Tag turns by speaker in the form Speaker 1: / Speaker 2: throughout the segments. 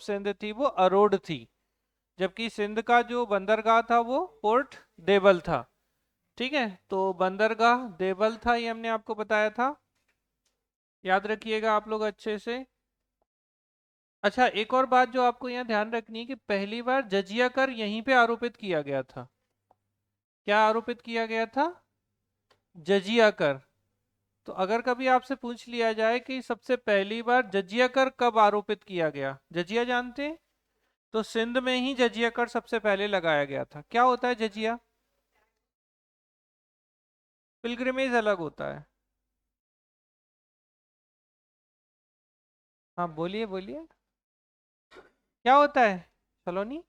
Speaker 1: सिंध थी वो अरोड थी, जबकि सिंध का जो बंदरगाह था वो पोर्ट देवल था। ठीक है, तो बंदरगाह देवल था, ये हमने आपको बताया था, याद रखिएगा आप लोग अच्छे से। अच्छा, एक और बात जो आपको यहाँ ध्यान रखनी है कि पहली बार जजिया कर यहीं पे आरोपित किया गया था। क्या आरोपित किया गया था? जजिया कर। तो अगर कभी आपसे पूछ लिया जाए कि सबसे पहली बार जजिया कर कब आरोपित किया गया, जजिया जानते हैं? तो सिंध में ही जजिया कर सबसे पहले लगाया गया था। क्या होता है जजिया? पिलग्रिमेज अलग होता है। हाँ बोलिए बोलिए, क्या होता है सलोनी?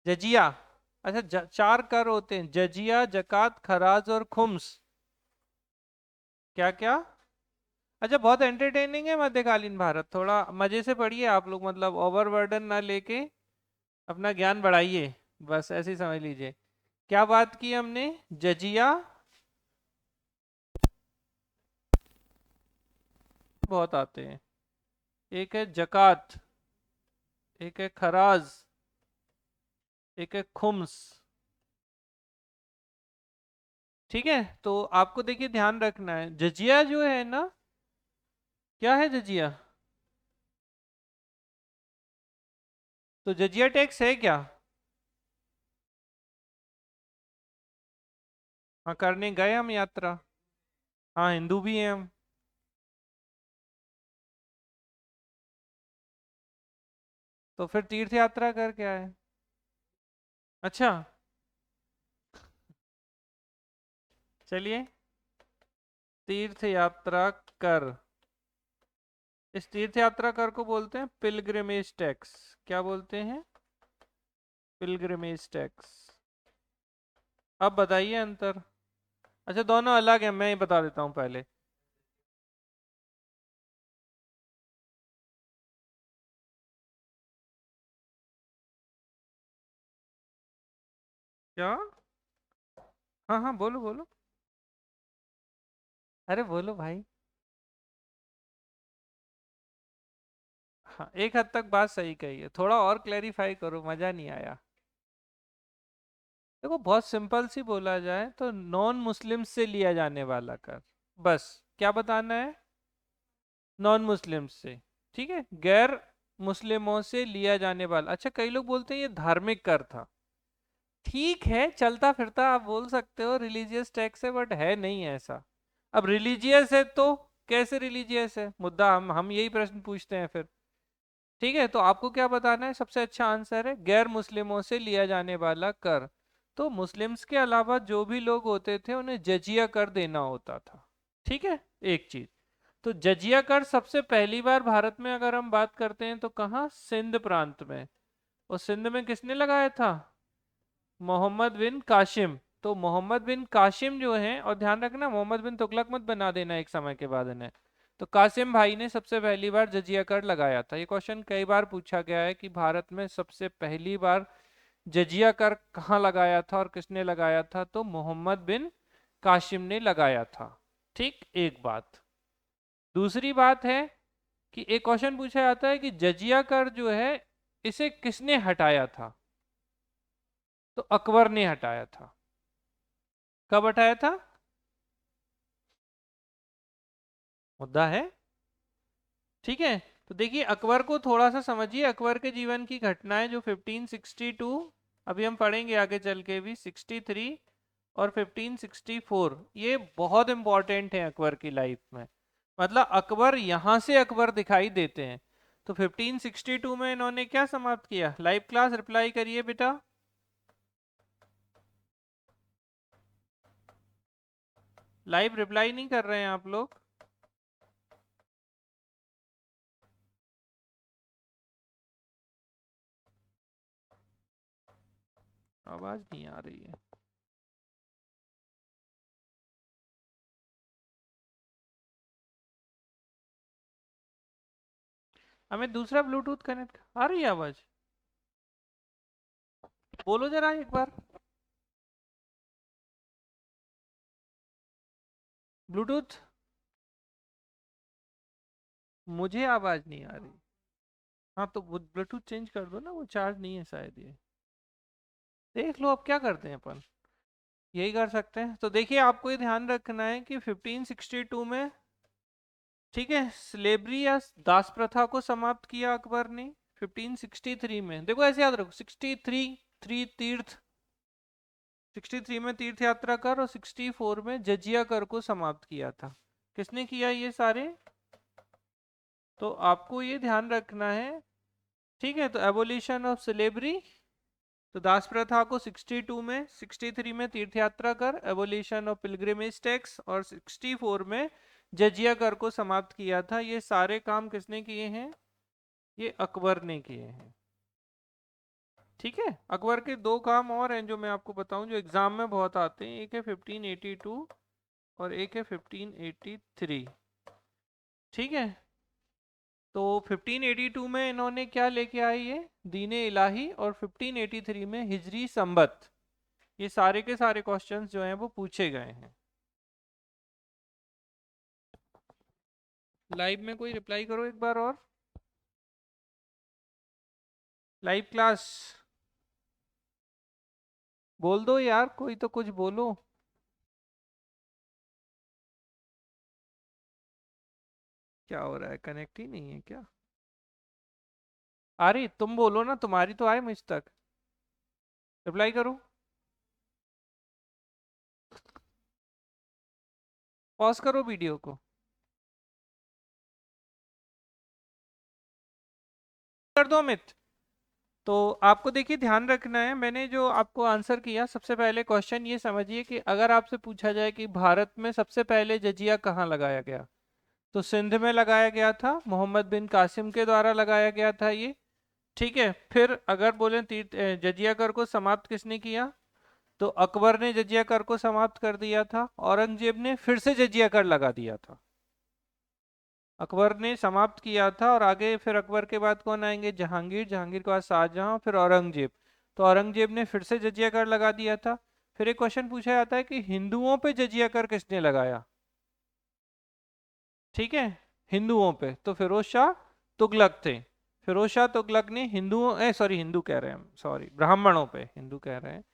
Speaker 1: जजिया। अच्छा, चार कर होते हैं, जजिया, जकात, खराज और खुम्स। क्या क्या? अच्छा, बहुत एंटरटेनिंग है मध्यकालीन भारत, थोड़ा मजे से पढ़िए आप लोग, मतलब ओवरबर्डन ना लेके अपना ज्ञान बढ़ाइए, बस ऐसे ही समझ लीजिए। क्या बात की हमने? जजिया, बहुत आते हैं, एक है जकात, एक है खराज, एक है खुम्स। ठीक है, तो आपको देखिए ध्यान रखना है, जजिया जो है ना, क्या है जजिया? तो जजिया टैक्स है क्या? हाँ, करने गए हम यात्रा। हाँ, हिंदू भी हैं हम। तो फिर तीर्थ यात्रा कर क्या है? अच्छा, चलिए, तीर्थ यात्रा कर, इस तीर्थ यात्रा कर को बोलते हैं पिलग्रिमेज टैक्स। क्या बोलते हैं? Pilgrimage tax. अब बताइए अंतर। अच्छा, दोनों अलग हैं, मैं ही बता देता हूँ पहले। क्या? हाँ हाँ, बोलो बोलो। अरे बोलो भाई। हाँ, एक हद तक बात सही कही है, थोड़ा और क्लेरिफाई करो, मजा नहीं आया। देखो, बहुत सिंपल सी बोला जाए तो नॉन मुस्लिम से लिया जाने वाला कर, बस। क्या बताना है? नॉन मुस्लिम से। ठीक है, गैर मुस्लिमों से लिया जाने वाला। अच्छा, कई लोग बोलते हैं ये धार्मिक कर था। ठीक है, चलता फिरता आप बोल सकते हो रिलीजियस टैक्स है, बट है नहीं ऐसा। अब रिलीजियस है तो कैसे रिलीजियस है, मुद्दा हम यही प्रश्न पूछते हैं फिर। ठीक है, तो आपको क्या बताना है? सबसे अच्छा आंसर है गैर मुस्लिमों से लिया जाने वाला कर। तो मुस्लिम्स के अलावा जो भी लोग होते थे उन्हें जजिया कर देना होता था। ठीक है, एक चीज। तो जजिया कर सबसे पहली बार भारत में अगर हम बात करते हैं तो कहाँ? सिंध प्रांत में। और सिंध में किसने लगाया था? मोहम्मद बिन काशिम। तो मोहम्मद बिन काशिम जो हैं, और ध्यान रखना मोहम्मद बिन तुगलक मत बना देना एक समय के बाद इन्हें। तो कासिम भाई ने सबसे पहली बार जजिया कर लगाया था। ये क्वेश्चन कई बार पूछा गया है कि भारत में सबसे पहली बार जजिया कर कहाँ लगाया था और किसने लगाया था, तो मोहम्मद बिन काशिम ने लगाया था। ठीक, एक बात। दूसरी बात है कि एक क्वेश्चन पूछा जाता है कि जजिया कर जो है इसे किसने हटाया था? तो अकबर ने हटाया था। कब हटाया था? मुद्दा है। ठीक है, तो देखिए अकबर को थोड़ा सा समझिए, अकबर के जीवन की घटनाएं जो 1562, अभी हम पढ़ेंगे आगे चल के भी 63 और 1564, ये बहुत इंपॉर्टेंट है अकबर की लाइफ में। मतलब अकबर यहाँ से अकबर दिखाई देते हैं। तो 1562 में इन्होंने क्या समाप्त किया? लाइव क्लास रिप्लाई करिए बेटा। लाइव रिप्लाई नहीं कर रहे हैं आप लोग। आवाज नहीं आ रही है। हमें दूसरा ब्लूटूथ कनेक्ट आ रही है आवाज? बोलो जरा एक बार। ब्लूटूथ, मुझे आवाज नहीं आ रही। हाँ तो वो ब्लूटूथ चेंज कर दो ना, वो चार्ज नहीं है शायद ये। देख लो अब क्या करते हैं अपन, यही कर सकते हैं। तो देखिए आपको ये ध्यान रखना है कि 1562 में, ठीक है, स्लेवरी या दास प्रथा को समाप्त किया अकबर ने। 1563 में, देखो ऐसे याद रखो, 63 तीर्थ, 63 में तीर्थ यात्रा कर और 64 में जजिया कर को समाप्त किया था। किसने किया ये सारे? तो आपको ये ध्यान रखना है, ठीक है। तो एबोलिशन ऑफ स्लेवरी, तो दास प्रथा को 62 में, 63 में तीर्थ यात्रा कर, एबोलिशन ऑफ पिलग्रिमेज टैक्स, और 64 में जजिया कर को समाप्त किया था। ये सारे काम किसने किए हैं? ये अकबर ने किए हैं। ठीक है, अकबर के दो काम और हैं जो मैं आपको बताऊं, जो एग्जाम में बहुत आते हैं। एक है 1582 और एक है 1583। ठीक है, तो 1582 में इन्होंने क्या लेके आई है? दीने इलाही। और 1583 में हिजरी संबत। ये सारे के सारे क्वेश्चंस जो हैं वो पूछे गए हैं। लाइव में कोई रिप्लाई करो एक बार और, लाइव क्लास बोल दो यार, कोई तो कुछ बोलो। क्या हो रहा है, कनेक्ट ही नहीं है क्या? अरे तुम बोलो ना, तुम्हारी तो आए मुझ तक, रिप्लाई करो। पॉज करो वीडियो को, कर दो अमित। तो आपको देखिए ध्यान रखना है, मैंने जो आपको आंसर किया, सबसे पहले क्वेश्चन ये समझिए कि अगर आपसे पूछा जाए कि भारत में सबसे पहले जजिया कहाँ लगाया गया, तो सिंध में लगाया गया था, मोहम्मद बिन कासिम के द्वारा लगाया गया था ये। ठीक है, फिर अगर बोले जजिया कर को समाप्त किसने किया, तो अकबर ने जजिया कर को समाप्त कर दिया था। औरंगजेब ने फिर से जजिया कर लगा दिया था। अकबर ने समाप्त किया था, और आगे फिर अकबर के बाद कौन आएंगे? जहांगीर, जहांगीर के बाद शाहजहां, फिर औरंगजेब। तो औरंगजेब ने फिर से जजिया कर लगा दिया था। फिर एक क्वेश्चन पूछा जाता है कि हिंदुओं पे जजिया कर किसने लगाया? ठीक है, हिंदुओं पे तो फिरोज शाह तुगलक थे। फिरोज शाह तुगलक ने हिंदुओं, सॉरी हिंदू कह रहे हैं हम, सॉरी ब्राह्मणों पे, हिंदू कह रहे हैं।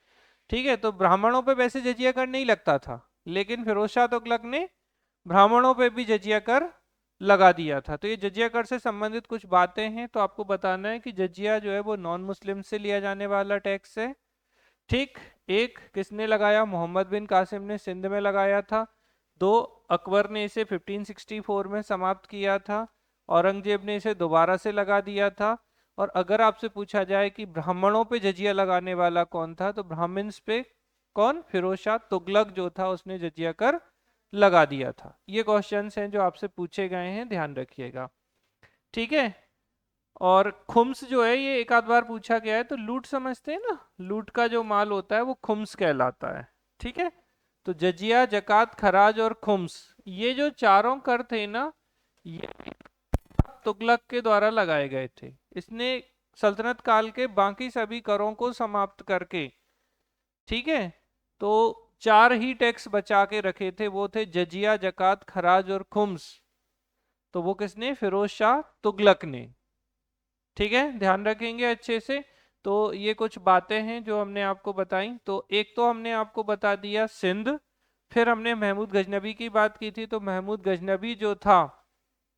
Speaker 1: ठीक है, तो ब्राह्मणों पे वैसे जजिया कर नहीं लगता था, लेकिन फिरोज शाह तुगलक ने ब्राह्मणों पे भी जजिया कर लगा दिया था। तो ये जजिया कर से संबंधित कुछ बातें हैं, तो आपको बताना है कि जजिया जो है वो नॉन मुस्लिम से लिया जाने वाला टैक्स है। ठीक, एक किसने लगाया? मोहम्मद बिन कासिम ने सिंध में लगाया था। दो, अकबर ने इसे 1564 में समाप्त किया था। औरंगजेब ने इसे दोबारा से लगा दिया था। और अगर आपसे पूछा जाए कि ब्राह्मणों पे जजिया लगाने वाला कौन था, तो ब्राह्मण्स पे कौन? फिरोज शाह तुगलक जो था, उसने जजिया कर लगा दिया था। ये क्वेश्चंस हैं जो आपसे पूछे गए हैं, ध्यान रखिएगा। ठीक है, और खुम्स जो है ये एक आध बार पूछा गया है, तो लूट समझते हैं ना, लूट का जो माल होता है वो खुम्स कहलाता है। ठीक है, तो जजिया, जकात, खराज और खुम्स, ये जो चारों कर थे ना, ये तुगलक के द्वारा लगाए गए थे। इसने सल्तनत काल के बाकी सभी करों को समाप्त करके, ठीक है, तो चार ही टैक्स बचा के रखे थे, वो थे जजिया, जकात, खराज और खुम्स। तो वो किसने? फिरोज शाह तुगलक ने। ठीक है, ध्यान रखेंगे अच्छे से। तो ये कुछ बातें हैं जो हमने आपको बताई। तो एक तो हमने आपको बता दिया सिंध, फिर हमने महमूद गजनबी की बात की थी। तो महमूद गजनबी जो था,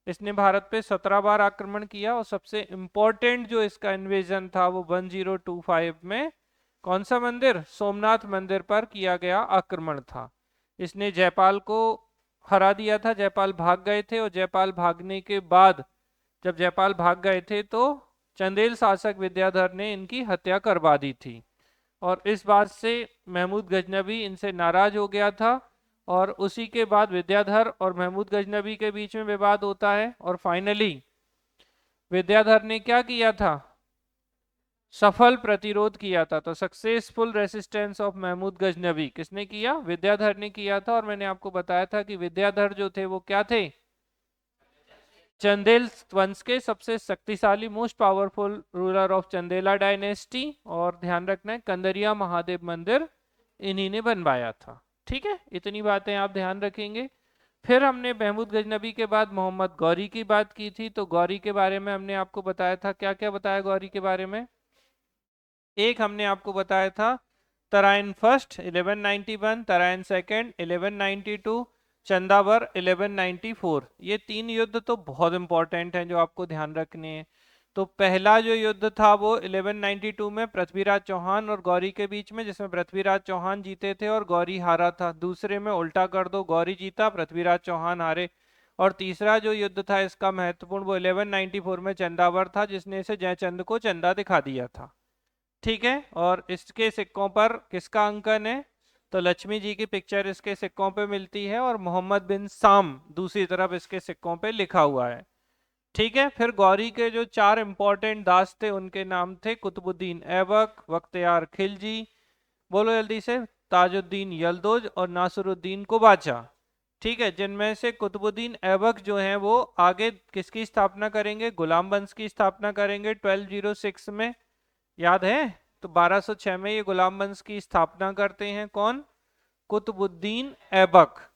Speaker 1: इसने भारत पे 17 बार आक्रमण किया, और सबसे इम्पोर्टेंट जो इसका इन्वेजन था वो 1025 में कौन सा मंदिर? सोमनाथ मंदिर पर किया गया आक्रमण था। इसने जयपाल को हरा दिया था, जयपाल भाग गए थे, और जयपाल भागने के बाद, जब जयपाल भाग गए थे, तो चंदेल शासक विद्याधर ने इनकी हत्या करवा दी थी। और इस बात से महमूद गजनबी इनसे नाराज हो गया था, और उसी के बाद विद्याधर और महमूद गजनबी के बीच में विवाद होता है, और फाइनली विद्याधर ने क्या किया था? सफल प्रतिरोध किया था। तो successful resistance of Mahmud Ghaznavi किसने किया? विद्याधर ने किया था। और मैंने आपको बताया था कि विद्याधर जो थे वो क्या थे? चंदेल वंश के सबसे शक्तिशाली, most powerful ruler of Chandela dynasty. और ध्यान रखना है, कंदरिया महादेव मंदिर इन्हीं ने बनवाया था। ठीक है, इतनी बातें आप ध्यान रखेंगे। फिर हमने महमूद गजनबी के बाद मोहम्मद गौरी की बात की थी। तो गौरी के बारे में हमने आपको बताया था, क्या क्या बताया गौरी के बारे में। एक हमने आपको बताया था तराइन फर्स्ट 1191, तराइन सेकंड 1192, चंदावर 1194। ये तीन युद्ध तो बहुत इंपॉर्टेंट हैं जो आपको ध्यान रखने हैं। तो पहला जो युद्ध था वो 1192 में पृथ्वीराज चौहान और गौरी के बीच में, जिसमें पृथ्वीराज चौहान जीते थे और गौरी हारा था। दूसरे में उल्टा कर दो, गौरी जीता पृथ्वीराज चौहान हारे। और तीसरा जो युद्ध था इसका महत्वपूर्ण, वो 1194 में चंदावर था, जिसने इसे जयचंद को चंदा दिखा दिया था। ठीक है, और इसके सिक्कों पर किसका अंकन है, तो लक्ष्मी जी की पिक्चर इसके सिक्कों पे मिलती है और मोहम्मद बिन साम दूसरी तरफ इसके सिक्कों पे लिखा हुआ है। ठीक है, फिर गौरी के जो चार इंपॉर्टेंट दास थे उनके नाम थे कुतुबुद्दीन ऐबक, बख्तियार खिलजी, बोलो जल्दी से, ताजुद्दीन यलदौज और नासरुद्दीन कुबाचा। ठीक है, जिनमें से कुतुबुद्दीन ऐबक जो हैं वो आगे किसकी स्थापना करेंगे, गुलाम वंश की स्थापना करेंगे 1206 में, याद है। तो 1206 में ये गुलाम वंश की स्थापना करते हैं, कौन, कुतुबुद्दीन ऐबक।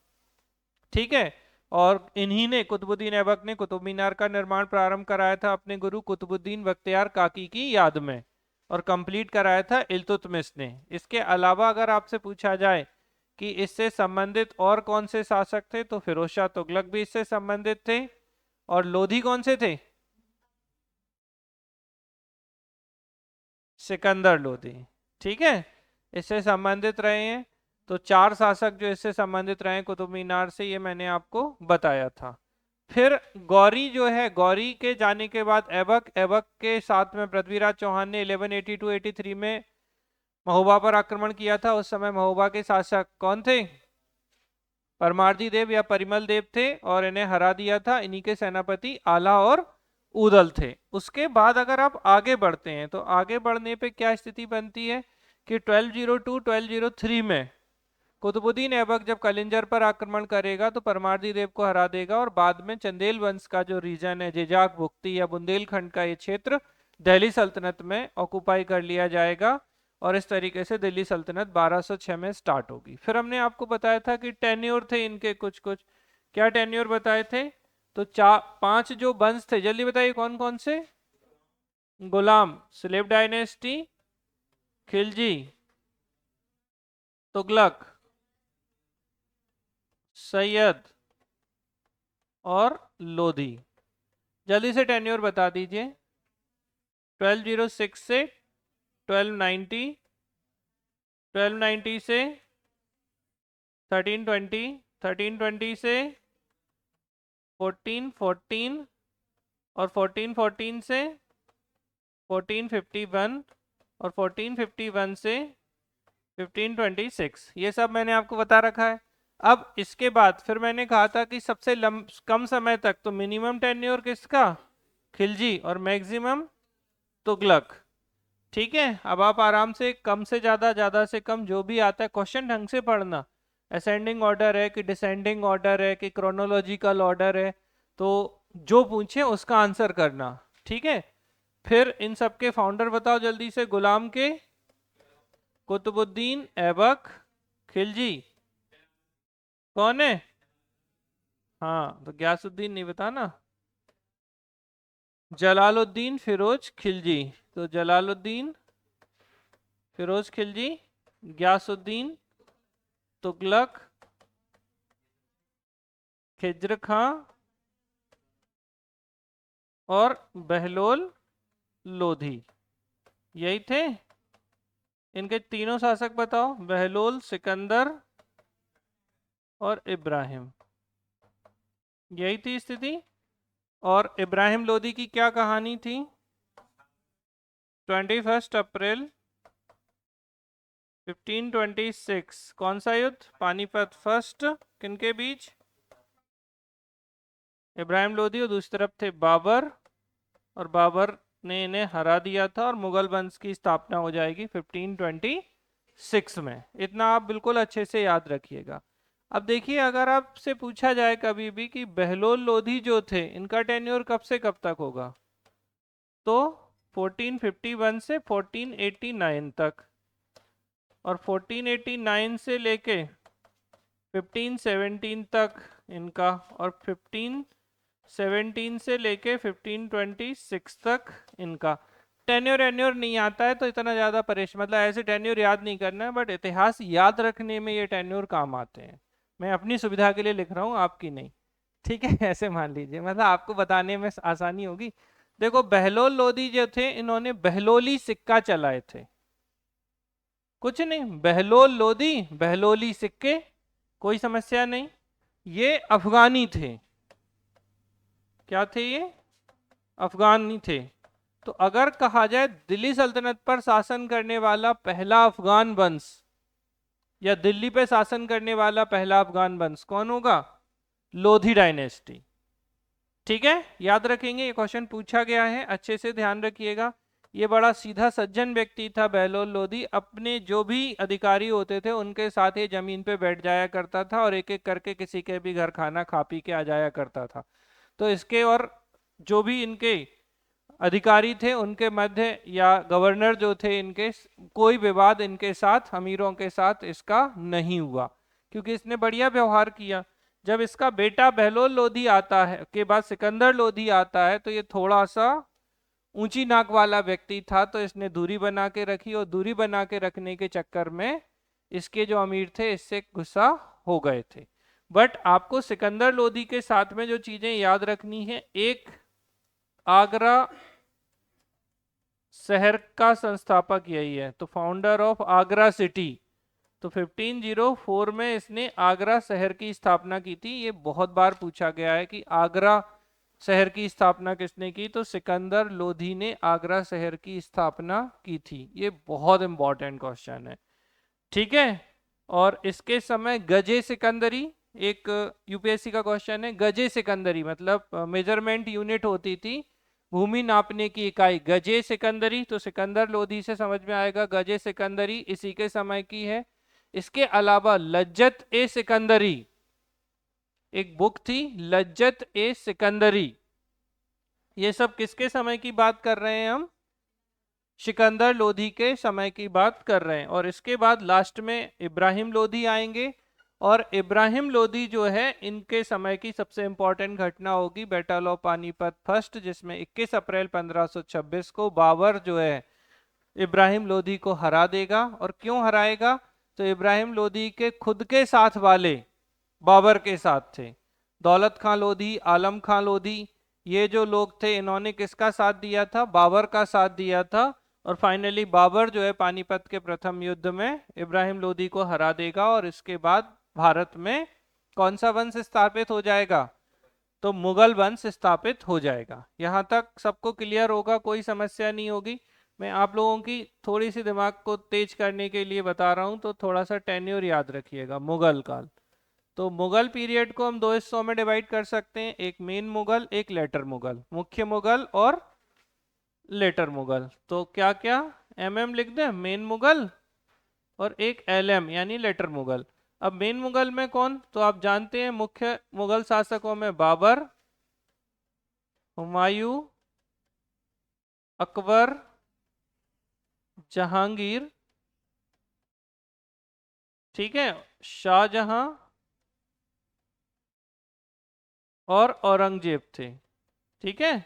Speaker 1: ठीक है, और इन्हीं ने, कुतुबुद्दीन ऐबक ने कुतुब मीनार का निर्माण प्रारंभ कराया था अपने गुरु कुतुबुद्दीन बख्तियार काकी की याद में, और कंप्लीट कराया था इल्तुतमिश ने। इसके अलावा अगर आपसे पूछा जाए कि इससे संबंधित और कौन से शासक थे, तो फिरोज शाह तुगलक भी इससे संबंधित थे। और लोधी कौन से थे, सिकंदर लोधी। ठीक है, इससे संबंधित रहे हैं। तो चार शासक जो इससे संबंधित रहे कुतुब मीनार से, ये मैंने आपको बताया था। फिर गौरी जो है, गौरी के जाने के बाद ऐबक, ऐबक के साथ में पृथ्वीराज चौहान ने 1182-83 में महोबा पर आक्रमण किया था। उस समय महोबा के शासक कौन थे, परमार्दी देव या परिमल देव थे, और इन्हें हरा दिया था। इन्हीं के सेनापति आला और उदल थे। उसके बाद अगर आप आगे बढ़ते हैं तो आगे बढ़ने पे क्या स्थिति बनती है कि 1202-1203 में कुतुबुद्दीन ऐबक जब कलिंजर पर आक्रमण करेगा तो परमार्दी देव को हरा देगा, और बाद में चंदेल वंश का जो रीजन है, जेजाक भुक्ति या बुंदेलखंड का ये क्षेत्र, दिल्ली सल्तनत में ऑक्युपाई कर लिया जाएगा। और इस तरीके से दिल्ली सल्तनत 1206 में स्टार्ट होगी। फिर हमने आपको बताया था कि टेन्योर थे इनके कुछ कुछ, क्या टेन्योर बताए थे, तो चार पांच जो वंश थे, जल्दी बताइए कौन कौन से, गुलाम, स्लेव डायनेस्टी, खिलजी, तुगलक, सैयद और लोधी। जल्दी से टेन्योर बता दीजिए। 1206 से 1290, 1290 से 1320, 1320 से 1414, और 1414 से 1451, और 1451 से 1526। ये सब मैंने आपको बता रखा है। अब इसके बाद फिर मैंने कहा था कि सबसे कम समय तक, तो मिनिमम टेन्योर किसका, खिलजी, और मैक्सिमम तुगलक। ठीक है, अब आप आराम से कम से ज्यादा से कम जो भी आता है क्वेश्चन ढंग से पढ़ना, असेंडिंग ऑर्डर है कि डिसेंडिंग ऑर्डर है कि क्रोनोलॉजिकल ऑर्डर है, तो जो पूछे उसका आंसर करना। ठीक है, फिर इन सब के फाउंडर बताओ जल्दी से, गुलाम के, कुतुबुद्दीन ऐबक, खिलजी, कौन है, हाँ तो गयासुद्दीन नहीं बताना, जलालुद्दीन फिरोज खिलजी। तो जलालुद्दीन फिरोज खिलजी, गयासुद्दीन तुगलक, खिज्र खां और बहलोल लोधी, यही थे। इनके तीनों शासक बताओ, बहलोल, सिकंदर और इब्राहिम, यही थी स्थिति। और इब्राहिम लोदी की क्या कहानी थी, 21 अप्रैल 1526, कौन सा युद्ध, पानीपत फर्स्ट, किनके बीच, इब्राहिम लोदी, और दूसरी तरफ थे बाबर, और बाबर ने इन्हें हरा दिया था, और मुगल वंश की स्थापना हो जाएगी 1526 में। इतना आप बिल्कुल अच्छे से याद रखिएगा। अब देखिए, अगर आपसे पूछा जाए कभी भी कि बहलोल लोधी जो थे इनका टेन्योर कब से कब तक होगा, तो 1451 से 1489 तक, और 1489 से लेके 1517 तक इनका, और 1517 से लेके 1526 तक इनका। टेन्योर एन्योर नहीं आता है तो इतना ज़्यादा परेशान, मतलब ऐसे टेन्योर याद नहीं करना है, बट इतिहास याद रखने में ये टेन्योर काम आते हैं। मैं अपनी सुविधा के लिए लिख रहा हूँ, आपकी नहीं, ठीक है। ऐसे मान लीजिए, मतलब आपको बताने में आसानी होगी। देखो बहलोल लोधी जो थे, इन्होंने बहलोली सिक्का चलाए थे। कुछ नहीं, बहलोल लोधी, बहलोली सिक्के, कोई समस्या नहीं। ये अफगानी थे। क्या थे ये? अफगानी थे। तो अगर कहा जाए दिल्ली सल्तनत पर शासन करने वाला पहला अफगान वंश, या दिल्ली पे शासन करने वाला पहला अफगान वंश कौन होगा? लोधी डायनेस्टी। ठीक है, याद रखेंगे, ये क्वेश्चन पूछा गया है, अच्छे से ध्यान रखिएगा। ये बड़ा सीधा सज्जन व्यक्ति था बहलोल लोधी। अपने जो भी अधिकारी होते थे उनके साथ ही जमीन पे बैठ जाया करता था और एक एक करके किसी के भी घर खाना खा पी के आ जाया करता था। तो इसके, और जो भी इनके अधिकारी थे उनके मध्य, या गवर्नर जो थे इनके, कोई विवाद इनके साथ, अमीरों के साथ इसका नहीं हुआ, क्योंकि इसने बढ़िया व्यवहार किया। जब इसका बेटा बहलोल लोधी आता है के बाद सिकंदर लोधी आता है, तो ये थोड़ा सा ऊंची नाक वाला व्यक्ति था, तो इसने दूरी बना के रखी, और दूरी बना के रखने के चक्कर में इसके जो अमीर थे इससे गुस्सा हो गए थे। बट आपको सिकंदर लोधी के साथ में जो चीजें याद रखनी है, एक, आगरा शहर का संस्थापक यही है, तो फाउंडर ऑफ आगरा सिटी। तो 1504 में इसने आगरा शहर की स्थापना की थी। ये बहुत बार पूछा गया है कि आगरा शहर की स्थापना किसने की, तो सिकंदर लोधी ने आगरा शहर की स्थापना की थी। ये बहुत इंपॉर्टेंट क्वेश्चन है, ठीक है। और इसके समय गजे सिकंदरी, एक यूपीएससी का क्वेश्चन है, गजे सिकंदरी मतलब मेजरमेंट यूनिट होती थी, भूमि नापने की इकाई, गजे सिकंदरी। तो सिकंदर लोधी से समझ में आएगा, गजे सिकंदरी इसी के समय की है। इसके अलावा लज्जत ए सिकंदरी, एक बुक थी लज्जत ए सिकंदरी। ये सब किसके समय की बात कर रहे हैं हम? सिकंदर लोधी के समय की बात कर रहे हैं। और इसके बाद लास्ट में इब्राहिम लोधी आएंगे, और इब्राहिम लोधी जो है, इनके समय की सबसे इंपॉर्टेंट घटना होगी बैटल ऑफ पानीपत फर्स्ट, जिसमें 21 अप्रैल 1526 को बाबर जो है इब्राहिम लोधी को हरा देगा। और क्यों हराएगा? तो इब्राहिम लोधी के खुद के साथ वाले बाबर के साथ थे, दौलत खां लोधी, आलम खां लोधी, ये जो लोग थे इन्होंने किसका साथ दिया था? बाबर का साथ दिया था। और फाइनली बाबर जो है पानीपत के प्रथम युद्ध में इब्राहिम लोधी को हरा देगा, और इसके बाद भारत में कौन सा वंश स्थापित हो जाएगा? तो मुगल वंश स्थापित हो जाएगा। यहाँ तक सबको क्लियर होगा, कोई समस्या नहीं होगी। मैं आप लोगों की थोड़ी सी दिमाग को तेज करने के लिए बता रहा हूँ, तो थोड़ा सा टेन्योर याद रखिएगा। मुगल काल, तो मुगल पीरियड को हम दो हिस्सों में डिवाइड कर सकते हैं, एक मेन मुगल, एक लेटर मुगल, मुख्य मुगल और लेटर मुगल। तो क्या क्या एमएम लिख दें? मेन मुगल, और एक एलएम यानी लेटर मुगल। अब मेन मुगल में कौन? तो आप जानते हैं मुख्य मुगल शासकों में बाबर, हुमायूं, अकबर, जहांगीर, ठीक है, शाहजहां और औरंगजेब थे, ठीक है।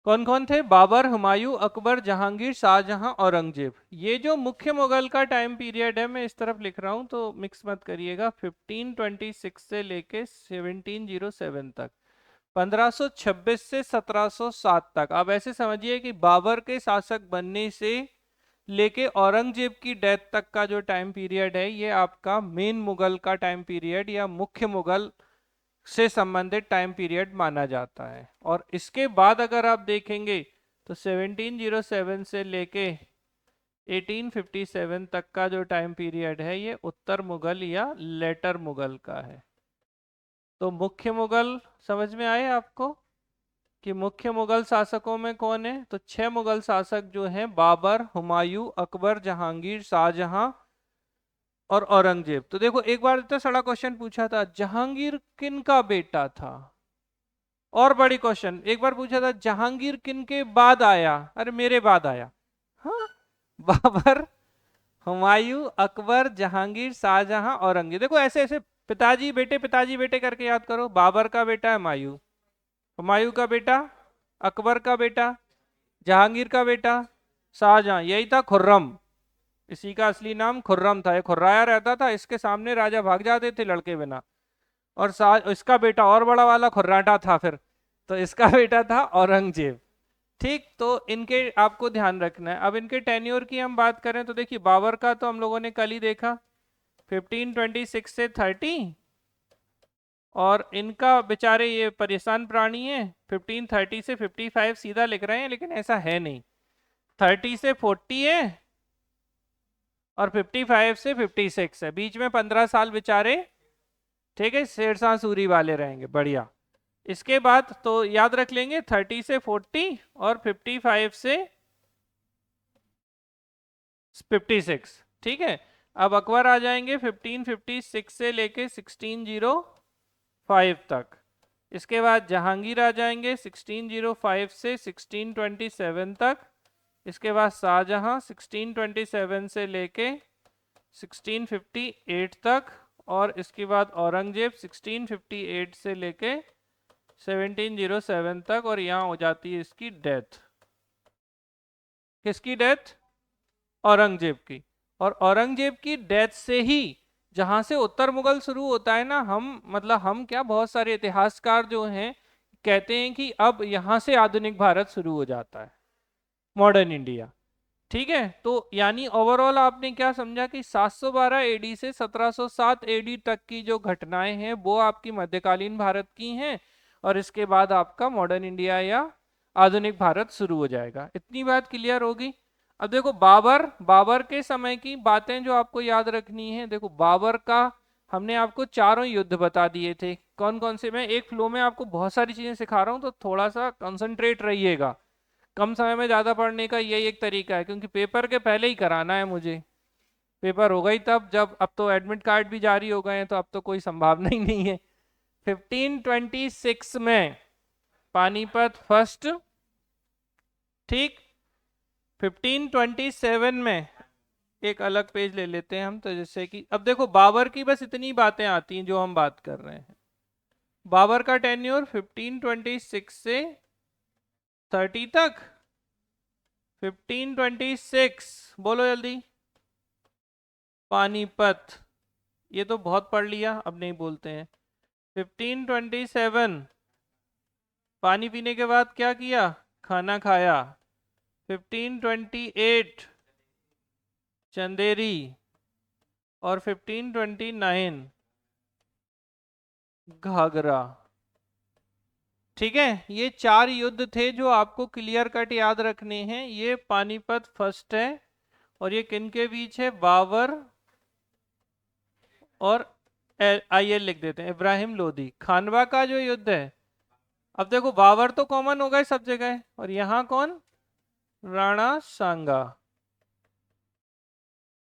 Speaker 1: कौन कौन थे? बाबर, हुमायूं, अकबर, जहांगीर, शाहजहां, औरंगजेब। ये जो मुख्य मुगल का टाइम पीरियड है, मैं इस तरफ लिख रहा हूं तो मिक्स मत करिएगा, 1526 से लेके 1707 तक, 1526 से 1707 तक। आप ऐसे समझिए कि बाबर के शासक बनने से लेके औरंगजेब की डेथ तक का जो टाइम पीरियड है, ये आपका मेन मुगल का टाइम पीरियड या मुख्य मुगल से संबंधित टाइम पीरियड माना जाता है। और इसके बाद अगर आप देखेंगे तो 1707 से लेके 1857 तक का जो टाइम पीरियड है, ये उत्तर मुगल या लेटर मुगल का है। तो मुख्य मुगल समझ में आए आपको कि मुख्य मुगल शासकों में कौन है? तो 6 मुगल शासक जो हैं, बाबर, हुमायूं, अकबर, जहांगीर, शाहजहां और औरंगजेब। तो देखो एक बार इतना सड़ा क्वेश्चन पूछा था, जहांगीर किन का बेटा था? और बड़ी क्वेश्चन एक बार पूछा था, जहांगीर किन के बाद आया? अरे मेरे बाद आया। हाँ, बाबर, हुमायूं, अकबर, जहांगीर, शाहजहां, औरंगजेब। देखो ऐसे ऐसे पिताजी बेटे करके याद करो। बाबर का बेटा हुमायूं, हुमायूं का बेटा अकबर का बेटा, जहांगीर का बेटा शाहजहां, यही था खुर्रम। इसी का असली नाम खुर्रम था। ये खुर्राया रहता था, इसके सामने राजा भाग जाते थे लड़के बिना। और इसका बेटा और बड़ा वाला खुर्राटा था फिर, तो इसका बेटा था औरंगजेब। ठीक, तो इनके आपको ध्यान रखना है। अब इनके टेन्योर की हम बात करें तो देखिए, बाबर का तो हम लोगों ने कल ही देखा 1526 से 30, और इनका बेचारे ये परेशान प्राणी है, 1530 से 55 सीधा लिख रहे हैं लेकिन ऐसा है नहीं, 30 से 40 है और 55 से 56 है, बीच में 15 साल बेचारे, ठीक है, शेरशाह सूरी वाले रहेंगे। बढ़िया। इसके बाद तो याद रख लेंगे 30 से 40 और 55 से 56। ठीक है। अब अकबर आ जाएंगे 1556 से लेके 1605 तक। इसके बाद जहांगीर आ जाएंगे 1605 से 1627 तक। इसके बाद शाहजहां 1627 से लेके 1658 तक। और इसके बाद औरंगजेब 1658 से लेके 1707 तक। और यहाँ हो जाती है इसकी डेथ। किसकी डेथ? औरंगजेब की। और औरंगजेब की डेथ से ही जहां से उत्तर मुगल शुरू होता है ना, हम मतलब हम क्या, बहुत सारे इतिहासकार जो हैं कहते हैं कि अब यहां से आधुनिक भारत शुरू हो जाता है, मॉडर्न इंडिया। ठीक है, तो यानी ओवरऑल आपने क्या समझा कि 712 एडी से 1707 एडी तक की जो घटनाएं हैं वो आपकी मध्यकालीन भारत की हैं, और इसके बाद आपका मॉडर्न इंडिया या आधुनिक भारत शुरू हो जाएगा। इतनी बात क्लियर होगी। अब देखो बाबर के समय की बातें जो आपको याद रखनी है। देखो बाबर का हमने आपको चारों युद्ध बता दिए थे, कौन कौन से। मैं एक फ्लो में आपको बहुत सारी चीजें सिखा रहा हूँ, तो थोड़ा सा कंसंट्रेट रहिएगा। कम समय में ज्यादा पढ़ने का यही एक तरीका है, क्योंकि पेपर के पहले ही कराना है मुझे। पेपर होगा ही तब जब, अब तो एडमिट कार्ड भी जारी हो गए हैं तो अब तो कोई संभावना ही नहीं है। 1526 में पानीपत फर्स्ट। ठीक। 1527 में एक अलग पेज ले लेते हैं हम, तो जैसे कि अब देखो बाबर की बस इतनी बातें आती हैं जो हम बात कर रहे हैं। बाबर का टेन्योर 1526 से 30 तक। 1526 बोलो जल्दी। पानीपत, ये तो बहुत पढ़ लिया, अब नहीं बोलते हैं। 1527 पानी पीने के बाद क्या किया? खाना खाया। 1528 चंदेरी। और 1529 घाघरा। ठीक है, ये चार युद्ध थे जो आपको क्लियर कट याद रखने हैं। ये पानीपत फर्स्ट है, और ये किन के बीच है? बाबर और आइए लिख देते हैं इब्राहिम लोदी। खानवा का जो युद्ध है, अब देखो बाबर तो कॉमन हो गए सब जगह, और यहाँ कौन? राणा सांगा।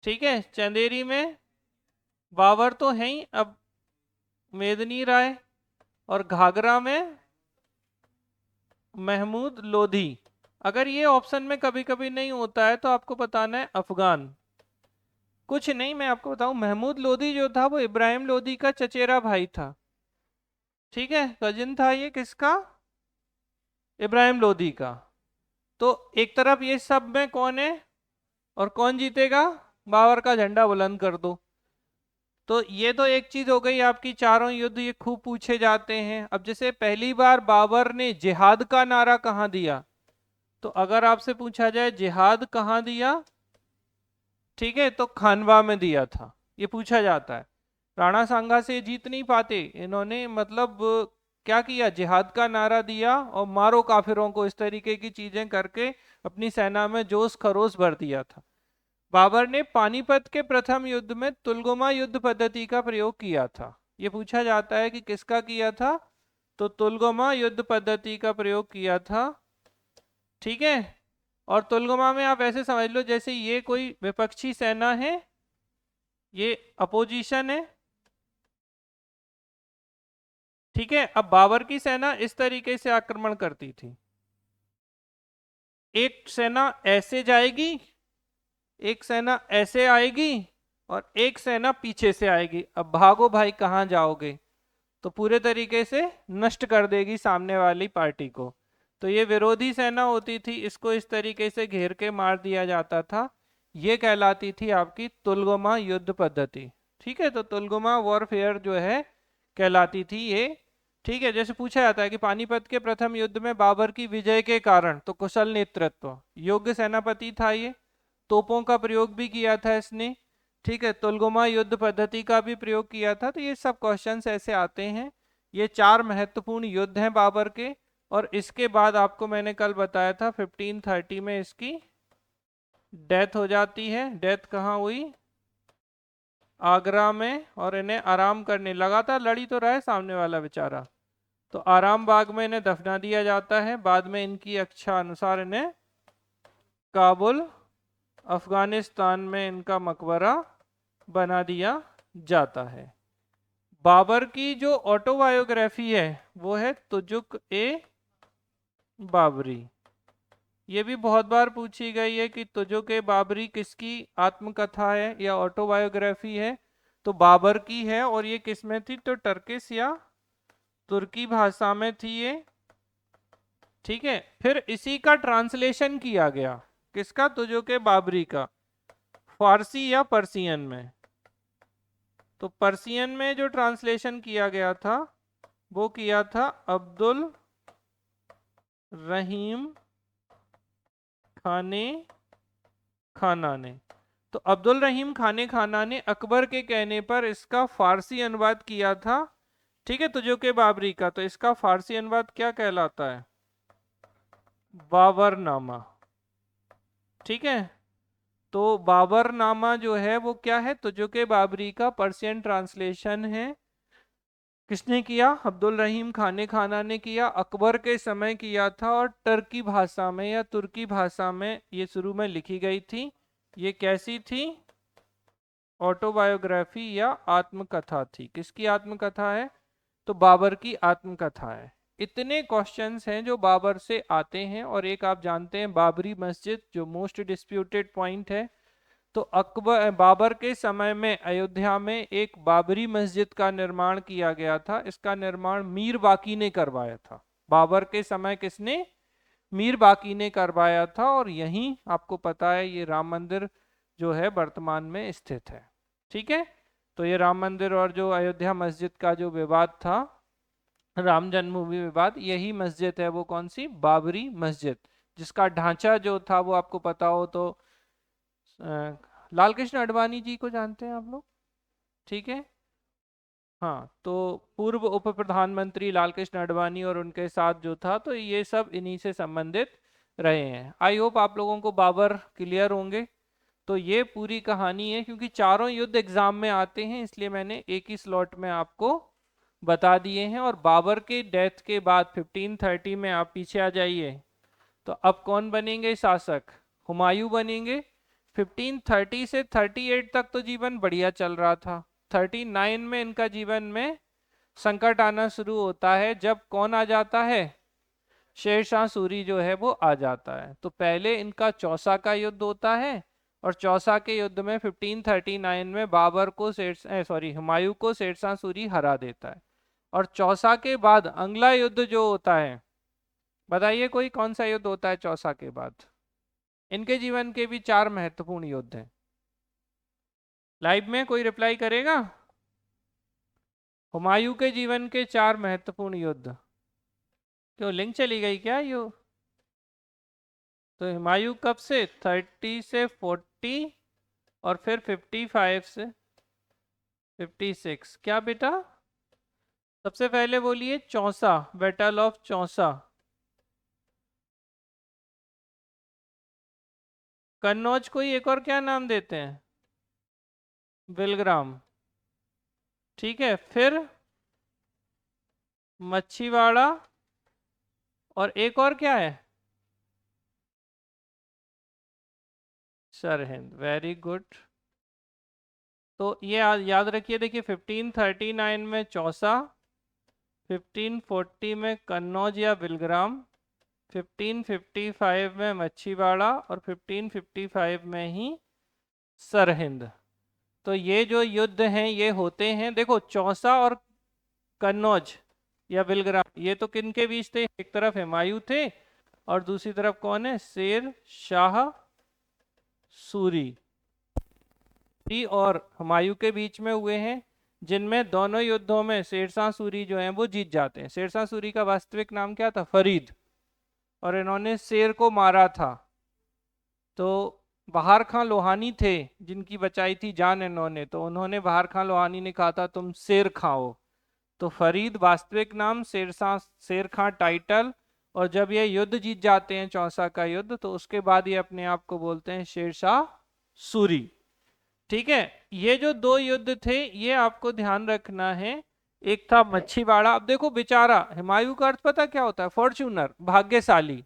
Speaker 1: ठीक है, चंदेरी में बाबर तो है ही, अब मेदनी राय। और घाघरा में महमूद लोधी। अगर ये ऑप्शन में कभी कभी नहीं होता है तो आपको बताना है अफगान। कुछ नहीं, मैं आपको बताऊं, महमूद लोधी जो था वो इब्राहिम लोधी का चचेरा भाई था। ठीक है, कजिन था ये किसका? इब्राहिम लोधी का। तो एक तरफ ये सब में कौन है और कौन जीतेगा? बाबर का झंडा बुलंद कर दो। तो ये तो एक चीज हो गई आपकी, चारों युद्ध ये खूब पूछे जाते हैं। अब जैसे पहली बार बाबर ने जिहाद का नारा कहाँ दिया, तो अगर आपसे पूछा जाए जिहाद कहाँ दिया, ठीक है, तो खानवा में दिया था, ये पूछा जाता है। राणा सांगा से जीत नहीं पाते इन्होंने, मतलब क्या किया? जिहाद का नारा दिया और मारो काफिरों को, इस तरीके की चीजें करके अपनी सेना में जोश खरोश भर दिया था। बाबर ने पानीपत के प्रथम युद्ध में तुलगुमा युद्ध पद्धति का प्रयोग किया था। ये पूछा जाता है कि किसका किया था, तो तुलगुमा युद्ध पद्धति का प्रयोग किया था। ठीक है, और तुलगुमा में आप ऐसे समझ लो जैसे ये कोई विपक्षी सेना है, ये अपोजिशन है। ठीक है, अब बाबर की सेना इस तरीके से आक्रमण करती थी, एक सेना ऐसे जाएगी, एक सेना ऐसे आएगी, और एक सेना पीछे से आएगी। अब भागो भाई, कहाँ जाओगे, तो पूरे तरीके से नष्ट कर देगी सामने वाली पार्टी को। तो ये विरोधी सेना होती थी, इसको इस तरीके से घेर के मार दिया जाता था। ये कहलाती थी आपकी तुलगमा युद्ध पद्धति। ठीक है, तो तुलगमा वॉरफेयर जो है कहलाती थी ये। ठीक है, जैसे पूछा जाता है कि पानीपत के प्रथम युद्ध में बाबर की विजय के कारण, तो कुशल नेतृत्व, योग्य सेनापति था ये, तोपों का प्रयोग भी किया था इसने। ठीक है, तुलगमा युद्ध पद्धति का भी प्रयोग किया था। तो ये सब क्वेश्चंस ऐसे आते हैं। ये 4 महत्वपूर्ण युद्ध हैं बाबर के। और इसके बाद आपको मैंने कल बताया था 1530 में इसकी डेथ हो जाती है। डेथ कहाँ हुई, आगरा में। और इन्हें आराम करने, लगातार लड़ी तो रहा है सामने वाला बेचारा, तो आराम बाग में इन्हें दफना दिया जाता है। बाद में इनकी इच्छा अनुसार इन्हें काबुल अफगानिस्तान में इनका मकबरा बना दिया जाता है। बाबर की जो ऑटोबायोग्राफी है वो है तुजुक ए बाबरी। ये भी बहुत बार पूछी गई है कि तुजुक ए बाबरी किसकी आत्मकथा है या ऑटोबायोग्राफी है। तो बाबर की है। और ये किस में थी, तो टर्किश या तुर्की भाषा में थी ये। ठीक है, फिर इसी का ट्रांसलेशन किया गया, किसका, तुजुक ए बाबरी का, फारसी या पर्सियन में। तो पर्सियन में जो ट्रांसलेशन किया गया था वो किया था अब्दुल रहीम खाने खाना ने। तो अब्दुल रहीम खाने खाना ने अकबर के कहने पर इसका फारसी अनुवाद किया था। ठीक है, तुजुक ए बाबरी का। तो इसका फारसी अनुवाद क्या कहलाता है, बाबरनामा। ठीक है, तो बाबरनामा जो है वो क्या है, तुजुक ए बाबरी का पर्शियन ट्रांसलेशन है। किसने किया, अब्दुल रहीम खाने खाना ने किया, अकबर के समय किया था। और टर्की भाषा में या तुर्की भाषा में ये शुरू में लिखी गई थी। ये कैसी थी, ऑटोबायोग्राफी या आत्मकथा थी। किसकी आत्मकथा है, तो बाबर की आत्मकथा है। इतने क्वेश्चंस हैं जो बाबर से आते हैं। और एक आप जानते हैं बाबरी मस्जिद, जो मोस्ट डिस्प्यूटेड पॉइंट है। तो अकबर बाबर के समय में अयोध्या में एक बाबरी मस्जिद का निर्माण किया गया था। इसका निर्माण मीर बाकी ने करवाया था। बाबर के समय किसने, मीर बाकी ने करवाया था। और यहीं आपको पता है ये राम मंदिर जो है वर्तमान में स्थित है। ठीक है, तो ये राम मंदिर और जो अयोध्या मस्जिद का जो विवाद था, राम जन्मभूमि विवाद, यही मस्जिद है वो कौन सी, बाबरी मस्जिद, जिसका ढांचा जो था वो आपको पता हो तो लाल कृष्ण आडवाणी जी को जानते हैं आप लोग। ठीक है, हाँ, तो पूर्व उप प्रधानमंत्री लाल कृष्ण आडवाणी और उनके साथ जो था, तो ये सब इन्हीं से संबंधित रहे हैं। आई होप आप लोगों को बाबर क्लियर होंगे। तो ये पूरी कहानी है। क्योंकि चारों युद्ध एग्जाम में आते हैं इसलिए मैंने एक ही स्लॉट में आपको बता दिए हैं। और बाबर के डेथ के बाद 1530 में आप पीछे आ जाइए, तो अब कौन बनेंगे शासक, हुमायूं बनेंगे। 1530 से 38 तक तो जीवन बढ़िया चल रहा था। 39 में इनका जीवन में संकट आना शुरू होता है। जब कौन आ जाता है, शेरशाह सूरी जो है वो आ जाता है। तो पहले इनका चौसा का युद्ध होता है। और चौसा के युद्ध में 1539 में बाबर को हुमायूं को शेरशाह सूरी हरा देता है। और चौसा के बाद अगला युद्ध जो होता है, बताइए कोई कौन सा युद्ध होता है चौसा के बाद। इनके जीवन के भी 4 महत्वपूर्ण युद्ध हैं। लाइव में कोई रिप्लाई करेगा, हुमायूं के जीवन के 4 महत्वपूर्ण युद्ध। क्यों लिंक चली गई क्या यू, तो हुमायूं कब से, 30 से 40 और फिर 55 से 56। क्या बेटा, सबसे पहले बोलिए चौसा, बैटल ऑफ चौसा। कन्नौज को ही एक और क्या नाम देते हैं, बिलग्राम। ठीक है, फिर मच्छीवाड़ा, और एक और क्या है, सरहिंद। Very good. तो ये याद रखिए, देखिए 1539 में चौसा, 1540 में कन्नौज या बिलग्राम, 1555 में मच्छीवाड़ा और 1555 में ही सरहिंद। तो ये जो युद्ध हैं ये होते हैं, देखो चौसा और कन्नौज या बिलग्राम, ये तो किन के बीच थे, एक तरफ हुमायूं थे और दूसरी तरफ कौन है, शेर शाह सूरी और हुमायूं के बीच में हुए हैं, जिनमें दोनों युद्धों में शेरशाह सूरी जो हैं वो जीत जाते हैं। शेरशाह सूरी का वास्तविक नाम क्या था, फरीद, और इन्होंने शेर को मारा था। तो बहार खां लोहानी थे जिनकी बचाई थी जान इन्होंने, तो उन्होंने बहार खां लोहानी ने कहा था तुम शेर खाओ। तो फरीद वास्तविक नाम, शेरशाह शेर खां टाइटल, और जब ये युद्ध जीत जाते हैं चौसा का युद्ध, तो उसके बाद ये अपने आप को बोलते हैं शेरशाह सूरी। ठीक है, ये जो दो युद्ध थे ये आपको ध्यान रखना है। एक था मच्छीवाड़ा। अब देखो बेचारा हुमायूं का अर्थ पता क्या होता है, फॉर्च्यूनर, भाग्यशाली,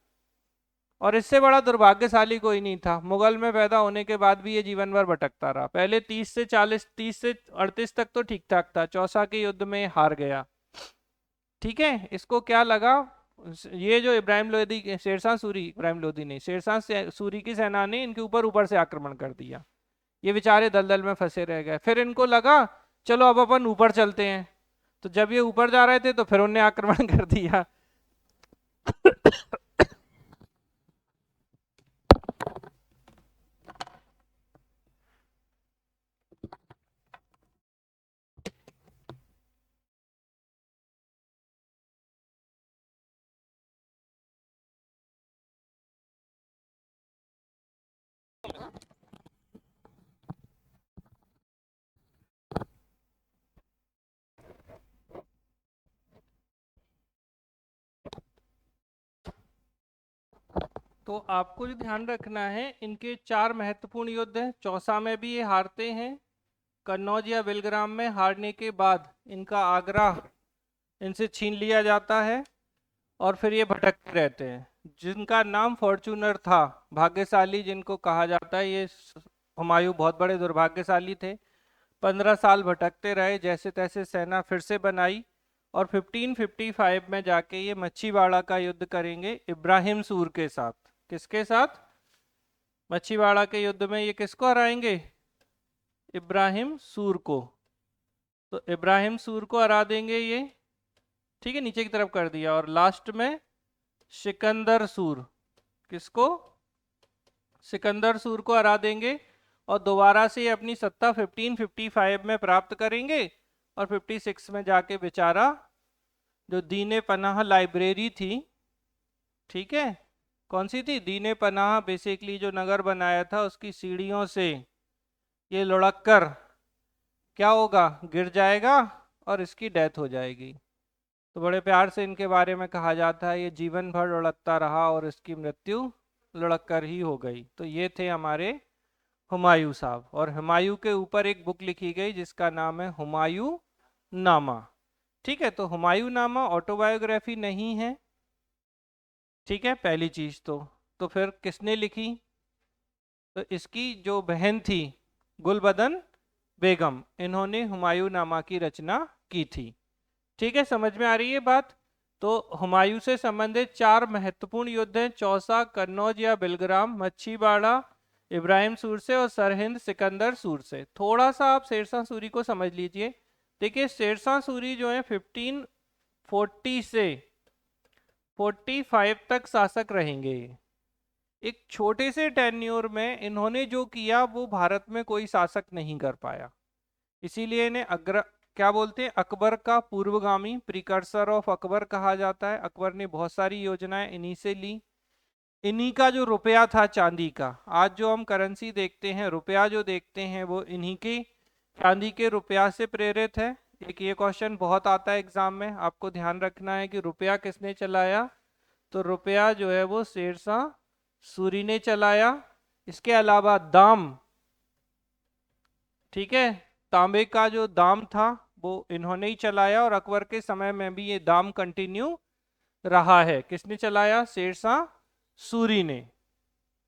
Speaker 1: और इससे बड़ा दुर्भाग्यशाली कोई नहीं था। मुगल में पैदा होने के बाद भी ये जीवन भर भटकता रहा। पहले 30 से 38 तक तो ठीक ठाक था, चौसा के युद्ध में हार गया। ठीक है, इसको क्या लगा, ये जो इब्राहिम लोदी, शेरशाह सूरी, इब्राहिम लोदी नहीं, शेरशाह सूरी की सेना ने इनके ऊपर ऊपर से आक्रमण कर दिया। ये बेचारे दलदल में फंसे रह गए। फिर इनको लगा चलो अब अपन ऊपर चलते हैं, तो जब ये ऊपर जा रहे थे तो फिर उन्हें आक्रमण कर दिया। तो आपको जो ध्यान रखना है, इनके 4 महत्वपूर्ण युद्ध हैं। चौसा में भी ये हारते हैं, कन्नौज या बिलग्राम में हारने के बाद इनका आगरा इनसे छीन लिया जाता है, और फिर ये भटकते रहते हैं। जिनका नाम फॉर्च्यूनर था, भाग्यशाली जिनको कहा जाता है, ये हुमायूं बहुत बड़े दुर्भाग्यशाली थे। 15 साल भटकते रहे, जैसे तैसे सेना फिर से बनाई, और 1555 में जाके ये मच्छीवाड़ा का युद्ध करेंगे इब्राहिम सूर के साथ। किसके साथ, मच्छीवाड़ा के युद्ध में ये किसको हराएंगे, इब्राहिम सूर को। तो इब्राहिम सूर को हरा देंगे ये, ठीक है, नीचे की तरफ कर दिया। और लास्ट में सिकंदर सूर, किसको, सिकंदर सूर को हरा देंगे, और दोबारा से अपनी सत्ता 1555 में प्राप्त करेंगे। और 56 में जाके बेचारा जो दीने पनाह लाइब्रेरी थी, ठीक है, कौन सी थी, दीने पनाह, बेसिकली जो नगर बनाया था उसकी सीढ़ियों से ये लुढ़क कर क्या होगा, गिर जाएगा और इसकी डेथ हो जाएगी। तो बड़े प्यार से इनके बारे में कहा जाता है ये जीवन भर लुढ़कता रहा और इसकी मृत्यु लुढ़क कर ही हो गई। तो ये थे हमारे हुमायूं साहब, और हुमायूं के ऊपर एक बुक लिखी गई जिसका नाम है हुमायूं नामा। ठीक है, तो हुमायूं नामा ऑटोबायोग्राफी नहीं है, ठीक है, पहली चीज तो फिर किसने लिखी, तो इसकी जो बहन थी गुलबदन बेगम, इन्होंने हुमायूं नामा की रचना की थी। ठीक है, समझ में आ रही है बात। तो हुमायूं से संबंधित 4 महत्वपूर्ण युद्ध हैं, चौसा, कन्नौज या बिलग्राम, मच्छीवाड़ा, इब्राहिम सूर से, और सरहिंद सिकंदर सूर से। थोड़ा सा आप शेरशाह सूरी को समझ लीजिए। देखिए शेरशाह सूरी जो है 1540 से 45 तक शासक रहेंगे। एक छोटे से टेन्योर में इन्होंने जो किया वो भारत में कोई शासक नहीं कर पाया, इसीलिए इन्हें क्या बोलते हैं, अकबर का पूर्वगामी, प्रिकर्सर ऑफ अकबर कहा जाता है। अकबर ने बहुत सारी योजनाएं इन्हीं से ली। इन्हीं का जो रुपया था चांदी का, आज जो हम करेंसी देखते हैं, रुपया जो देखते हैं, वो इन्हीं के चांदी के रुपया से प्रेरित है। एक ये क्वेश्चन बहुत आता है एग्जाम में, आपको ध्यान रखना है कि रुपया किसने चलाया, तो रुपया जो है वो शेरशाह सूरी ने चलाया। इसके अलावा दाम, ठीक है, तांबे का जो दाम था वो इन्होंने ही चलाया, और अकबर के समय में भी ये दाम कंटिन्यू रहा है। किसने चलाया, शेरशाह सूरी ने।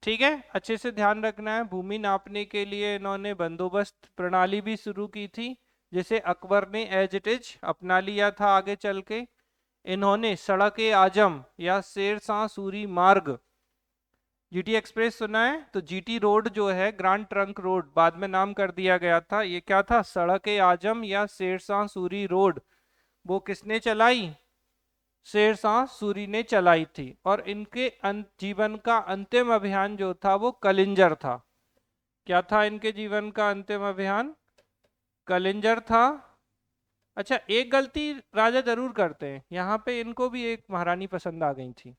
Speaker 1: ठीक है, अच्छे से ध्यान रखना है। भूमि नापने के लिए इन्होंने बंदोबस्त प्रणाली भी शुरू की थी, जिसे अकबर ने एज इट इज अपना लिया था आगे चल के। इन्होंने सड़क ए आजम या शेरशाह सूरी मार्ग, जीटी एक्सप्रेस सुना है? तो जीटी रोड जो है, ग्रांड ट्रंक रोड, बाद में नाम कर दिया गया था। ये क्या था? सड़क ए आजम या शेरशाह सूरी रोड, वो किसने चलाई? शेरशाह सूरी ने चलाई थी। और इनके जीवन का अंतिम अभियान जो था वो कलिंजर था। क्या था इनके जीवन का अंतिम अभियान? कलिंजर था। अच्छा, एक गलती राजा जरूर करते हैं यहाँ पे, इनको भी एक महारानी पसंद आ गई थी,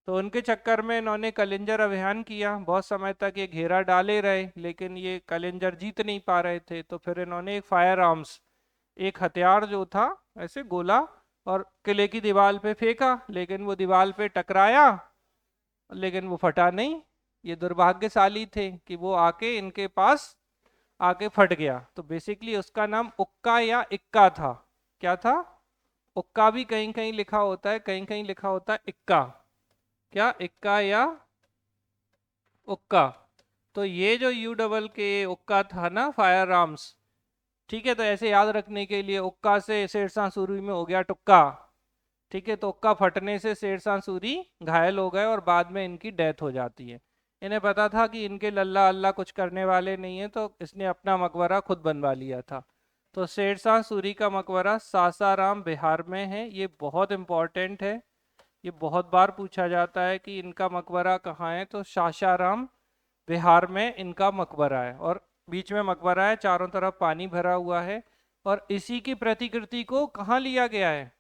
Speaker 1: तो उनके चक्कर में इन्होंने कलिंजर अभियान किया। बहुत समय तक ये घेरा डाले रहे, लेकिन ये कलिंजर जीत नहीं पा रहे थे। तो फिर इन्होंने एक फायर आर्म्स, एक हथियार जो था ऐसे गोला, और किले की दीवार पे फेंका, लेकिन वो दीवार पे टकराया, लेकिन वो फटा नहीं। ये दुर्भाग्यशाली थे कि वो आके इनके पास आके फट गया। तो बेसिकली उसका नाम उक्का या इक्का था। क्या था? उक्का भी कहीं कहीं लिखा होता है, कहीं कहीं लिखा होता है इक्का। क्या? इक्का या उक्का? तो ये जो यू डबल के उक्का था ना, फायर आर्म्स, ठीक है, तो ऐसे याद रखने के लिए उक्का से शेरशाह सूरी में हो गया टुक्का। ठीक है, तो उक्का फटने से शेरशाह सूरी घायल हो गए और बाद में इनकी डेथ हो जाती है। इन्हें पता था कि इनके लल्ला अल्लाह कुछ करने वाले नहीं है, तो इसने अपना मकबरा खुद बनवा लिया था। तो शेरशाह सूरी का मकबरा सासाराम बिहार में है। ये बहुत इंपॉर्टेंट है, ये बहुत बार पूछा जाता है कि इनका मकबरा कहाँ है। तो सासाराम बिहार में इनका मकबरा है, और बीच में मकबरा है, चारों तरफ पानी भरा हुआ है। और इसी की प्रतिकृति को कहाँ लिया गया है?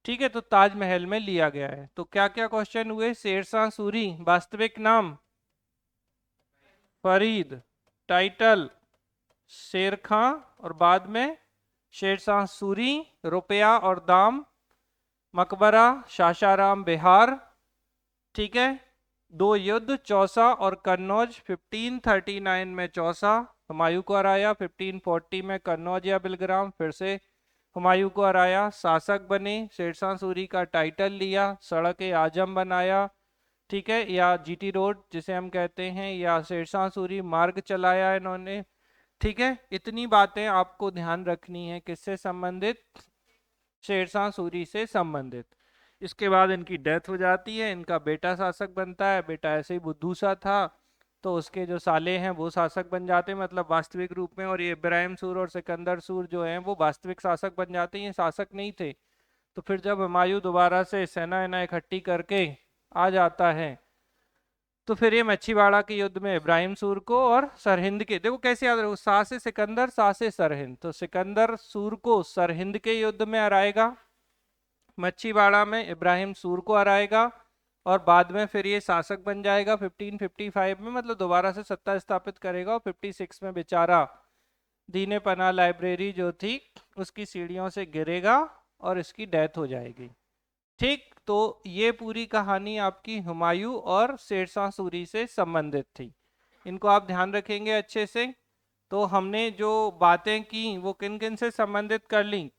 Speaker 1: ठीक है, तो ताजमहल में लिया गया है। तो क्या क्या क्वेश्चन हुए? शेरशाह सूरी, वास्तविक नाम फरीद, टाइटल शेर खां, और बाद में शेरशाह सूरी, रुपया और दाम, मकबरा सासाराम बिहार। ठीक है, दो युद्ध, चौसा और कन्नौज। 1539 में चौसा हुमायूं को हराया, 1540 में कन्नौज या बिलग्राम फिर से हुमायूं को हराया, शासक बने, शेरशाह सूरी का टाइटल लिया, सड़क ए आजम बनाया, ठीक है, या जीटी रोड जिसे हम कहते हैं, या शेरशाह सूरी मार्ग चलाया इन्होंने। ठीक है, इतनी बातें आपको ध्यान रखनी है। किससे संबंधित? शेरशाह सूरी से संबंधित। इसके बाद इनकी डेथ हो जाती है, इनका बेटा शासक बनता है। बेटा ऐसे ही बुद्धू सा था, तो उसके जो साले हैं वो शासक बन जाते हैं, मतलब वास्तविक रूप में। और ये इब्राहिम सूर और सिकंदर सूर जो हैं वो वास्तविक शासक बन जाते हैं, ये शासक नहीं थे। तो फिर जब हुमायूं दोबारा से सेना वेना इकट्ठी करके आ जाता है, तो फिर ये मच्छीवाड़ा के युद्ध में इब्राहिम सूर को और सरहिंद के, देखो कैसे याद रखो, शाह से सिकंदर, शाह से सरहिंद, तो सिकंदर सूर को सरहिंद के युद्ध में हराएगा, मच्छीवाड़ा में इब्राहिम सूर को हराएगा, और बाद में फिर ये शासक बन जाएगा 1555 में, मतलब दोबारा से सत्ता स्थापित करेगा। और 56 में बेचारा दीने पना लाइब्रेरी जो थी उसकी सीढ़ियों से गिरेगा और इसकी डेथ हो जाएगी। ठीक, तो ये पूरी कहानी आपकी हुमायूं और शेरशाह सूरी से संबंधित थी। इनको आप ध्यान रखेंगे अच्छे से। तो हमने जो बातें की वो किन किन से संबंधित कर ली?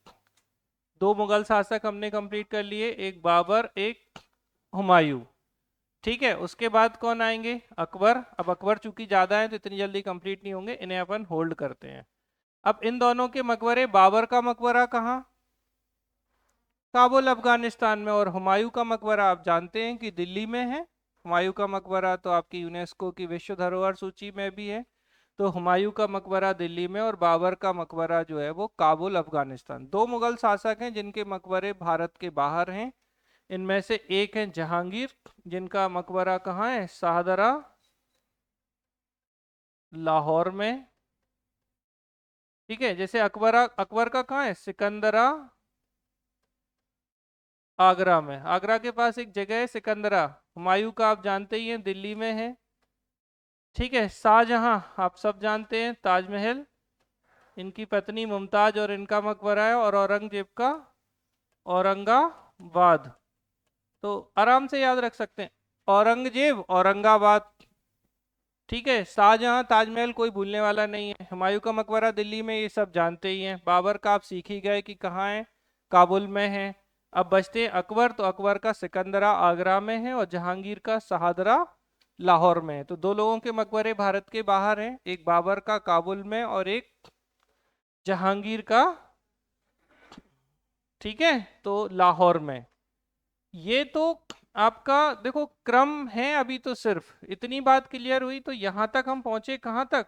Speaker 1: दो मुगल शासक हमने कंप्लीट कर लिए, एक बाबर, एक हुमायूं। ठीक है, उसके बाद कौन आएंगे? अकबर। अब अकबर चूंकि ज्यादा है तो इतनी जल्दी कंप्लीट नहीं होंगे, इन्हें अपन होल्ड करते हैं। अब इन दोनों के मकबरे, बाबर का मकबरा कहाँ? काबुल अफगानिस्तान में। और हुमायूं का मकबरा आप जानते हैं कि दिल्ली में है। हुमायूं का मकबरा तो आपकी यूनेस्को की विश्व धरोहर सूची में भी है। तो हुमायूं का मकबरा दिल्ली में, और बाबर का मकबरा जो है वो काबुल अफगानिस्तान। दो मुगल शासक हैं जिनके मकबरे भारत के बाहर हैं। इनमें से एक है जहांगीर, जिनका मकबरा कहाँ है? शाहदरा, लाहौर में। ठीक है, जैसे अकबर का कहाँ है? सिकंदरा, आगरा में। आगरा के पास एक जगह है सिकंदरा। हुमायूं का आप जानते ही हैं, दिल्ली में है। ठीक है, शाहजहां आप सब जानते हैं, ताजमहल, इनकी पत्नी मुमताज और इनका मकबरा है। और औरंगजेब का औरंगाबाद। तो आराम से याद रख सकते हैं, औरंगजेब औरंगाबाद। ठीक है, शाहजहां ताजमहल कोई भूलने वाला नहीं है। हुमायूं का मकबरा दिल्ली में, ये सब जानते ही हैं। बाबर का आप सीख ही गए कि कहाँ है, काबुल में है। अब बचते हैं अकबर, तो अकबर का सिकंदरा आगरा में है, और जहांगीर का शाहदरा लाहौर में है। तो दो लोगों के मकबरे भारत के बाहर हैं, एक बाबर का काबुल में और एक जहांगीर का, ठीक है, तो लाहौर में। ये तो आपका देखो क्रम है, अभी तो सिर्फ इतनी बात क्लियर हुई, तो यहां तक हम पहुंचे कहां तक?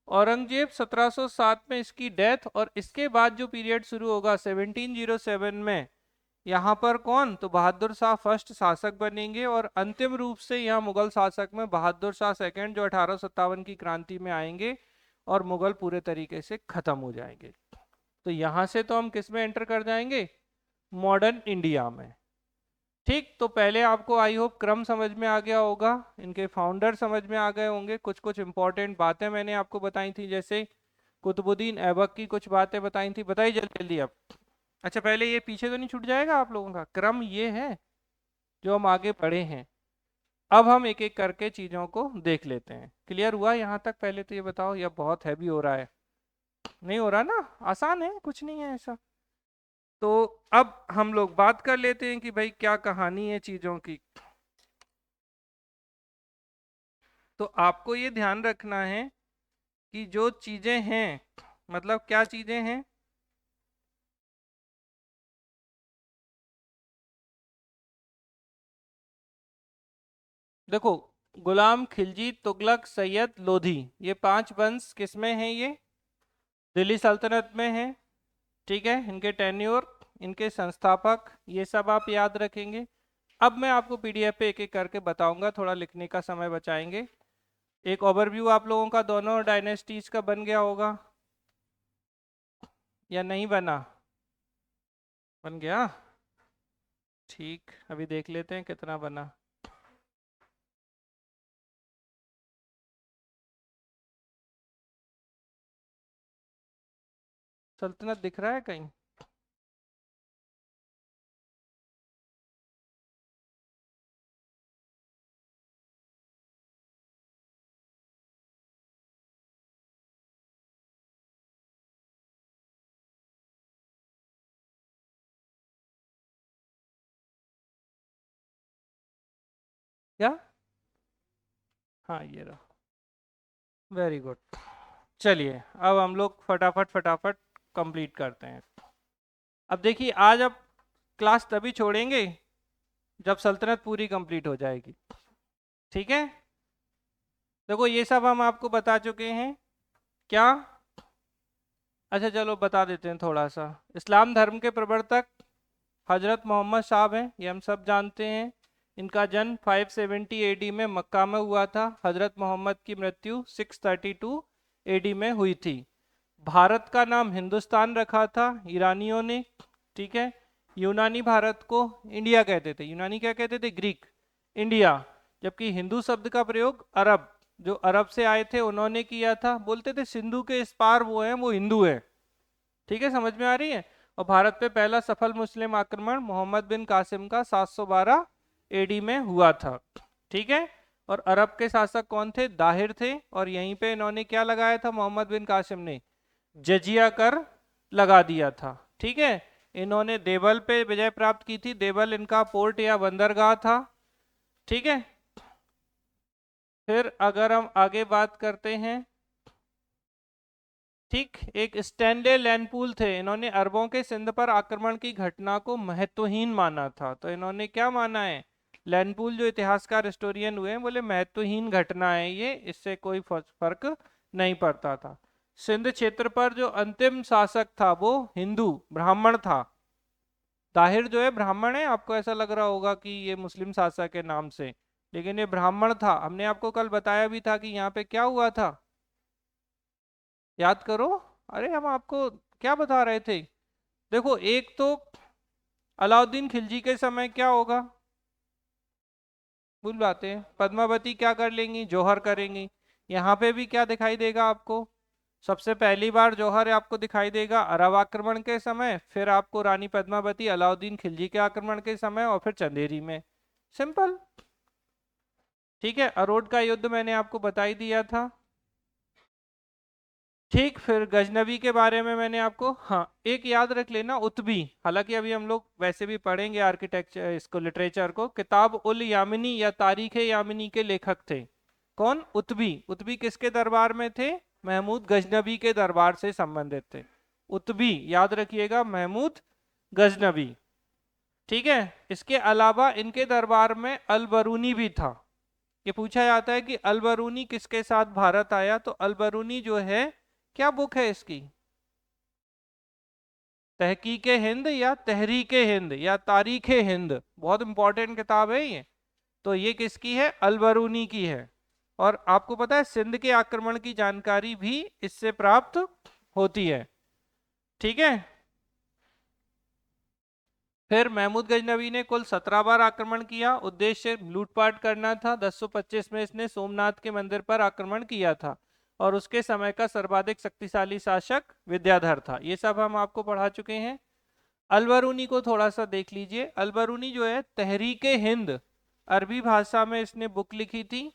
Speaker 1: औरंगजेब 1707 में इसकी डेथ, और इसके बाद जो पीरियड शुरू होगा 1707 में, यहाँ पर कौन, तो बहादुर शाह फर्स्ट शासक बनेंगे, और अंतिम रूप से यहाँ मुगल शासक में बहादुर शाह सेकंड जो 1857 की क्रांति में आएंगे, और मुगल पूरे तरीके से खत्म हो जाएंगे। तो यहाँ से तो हम किस में एंटर कर जाएंगे? मॉडर्न इंडिया में। ठीक, तो पहले आपको आई होप क्रम समझ में आ गया होगा, इनके फाउंडर समझ में आ गए होंगे, कुछ कुछ इंपॉर्टेंट बातें मैंने आपको बताई थी, जैसे कुतुबुद्दीन ऐबक की कुछ बातें बताई थी, बताइए जल्दी जल्दी अब। अच्छा, पहले ये पीछे तो नहीं छूट जाएगा आप लोगों का? क्रम ये है जो हम आगे पढ़े हैं। अब हम एक एक करके चीजों को देख लेते हैं। क्लियर हुआ यहाँ तक? पहले तो ये बताओ, या बहुत हैवी हो रहा है? नहीं हो रहा ना, आसान है, कुछ नहीं है ऐसा। तो अब हम लोग बात कर लेते हैं कि भाई क्या कहानी है चीजों की। तो आपको ये ध्यान रखना है कि जो चीजें हैं, मतलब क्या चीजें हैं? देखो, गुलाम खिलजी, तुगलक, सैयद, लोधी, ये पांच वंश किसमें हैं? ये दिल्ली सल्तनत में है। ठीक है, इनके टेन्योर, इनके संस्थापक, ये सब आप याद रखेंगे। अब मैं आपको पीडीएफ पे एक एक करके बताऊंगा, थोड़ा लिखने का समय बचाएंगे। एक ओवरव्यू आप लोगों का दोनों डायनेस्टीज का बन गया होगा या नहीं बना? बन गया? ठीक, अभी देख लेते हैं कितना बना। सल्तनत दिख रहा है कहीं? क्या? हाँ, ये रहा। Very good. चलिए, अब हम लोग फटाफट फटाफट कंप्लीट करते हैं। अब देखिए, आज अब क्लास तभी छोड़ेंगे जब सल्तनत पूरी कंप्लीट हो जाएगी। ठीक है, देखो ये सब हम आपको बता चुके हैं। क्या? अच्छा चलो बता देते हैं थोड़ा सा। इस्लाम धर्म के प्रवर्तक हजरत मोहम्मद साहब हैं, ये हम सब जानते हैं। इनका जन्म 570 एडी में मक्का में हुआ था। हजरत मोहम्मद की मृत्यु 632 एडी में हुई थी। भारत का नाम हिंदुस्तान रखा था ईरानियों ने। ठीक है, यूनानी भारत को इंडिया कहते थे। यूनानी क्या कहते थे? ग्रीक। इंडिया। जबकि हिंदू शब्द का प्रयोग अरब, जो अरब से आए थे उन्होंने किया था। बोलते थे सिंधु के इस पार वो हैं, वो हिंदू हैं। ठीक है, समझ में आ रही है? और भारत पे पहला सफल मुस्लिम आक्रमण मोहम्मद बिन कासिम का 712 एडी में हुआ था। ठीक है, और अरब के शासक कौन थे? दाहिर थे। और यहीं पे इन्होंने क्या लगाया था मोहम्मद बिन कासिम ने? जजिया कर लगा दिया था। ठीक है, इन्होंने देवल पे विजय प्राप्त की थी। देवल इनका पोर्ट या बंदरगाह था। ठीक है, फिर अगर हम आगे बात करते हैं, ठीक, एक स्टैनले लैंडपूल थे। इन्होंने अरबों के सिंध पर आक्रमण की घटना को महत्वहीन माना था। तो इन्होंने क्या माना है? लैंडपूल जो इतिहासकार हिस्टोरियन हुए हैं, बोले महत्वहीन घटना है ये, इससे कोई फर्क नहीं पड़ता था। सिंध क्षेत्र पर जो अंतिम शासक था वो हिंदू ब्राह्मण था। ताहिर जो है ब्राह्मण है, आपको ऐसा लग रहा होगा कि ये मुस्लिम शासक है नाम से, लेकिन ये ब्राह्मण था। हमने आपको कल बताया भी था कि यहाँ पे क्या हुआ था, याद करो। अरे हम आपको क्या बता रहे थे? देखो, एक तो अलाउद्दीन खिलजी के समय क्या होगा, भूल जाते हैं। पद्मावती क्या कर लेंगी? जौहर करेंगी। यहाँ पे भी क्या दिखाई देगा आपको? सबसे पहली बार जौहर आपको दिखाई देगा अरब आक्रमण के समय, फिर आपको रानी पद्मावती अलाउद्दीन खिलजी के आक्रमण के समय, और फिर चंदेरी में। सिंपल। ठीक है, अरोड का युद्ध मैंने आपको बता ही दिया था। ठीक, फिर गजनबी के बारे में मैंने आपको, हाँ, एक याद रख लेना, उतबी। हालांकि अभी हम लोग वैसे भी पढ़ेंगे आर्किटेक्चर, इसको, लिटरेचर को। किताब उल यामिनी या तारीख यामिनी के लेखक थे कौन? उतबी। उतबी किसके दरबार में थे? महमूद गजनबी के दरबार से संबंधित थे। उतबी याद रखिएगा, महमूद गजनबी। ठीक है। इसके अलावा इनके दरबार में अल बरूनी भी था। ये पूछा जाता है कि अल बरूनी किसके साथ भारत आया, तो अल बरूनी जो है, क्या बुक है इसकी, तहकीक हिंद या तहरीक हिंद या तारीख हिंद, बहुत इंपॉर्टेंट किताब है ये। तो ये किसकी है, अल बरूनी की है। और आपको पता है सिंध के आक्रमण की जानकारी भी इससे प्राप्त होती है। ठीक है। फिर महमूद गजनवी ने कुल 17 बार आक्रमण किया। उद्देश्य लूटपाट करना था। 1025 में इसने सोमनाथ के मंदिर पर आक्रमण किया था और उसके समय का सर्वाधिक शक्तिशाली शासक विद्याधर था। ये सब हम आपको पढ़ा चुके हैं। अलबरूनी को थोड़ा सा देख लीजिए। अलबरूनी जो है तहरीक हिंद, अरबी भाषा में इसने बुक लिखी थी।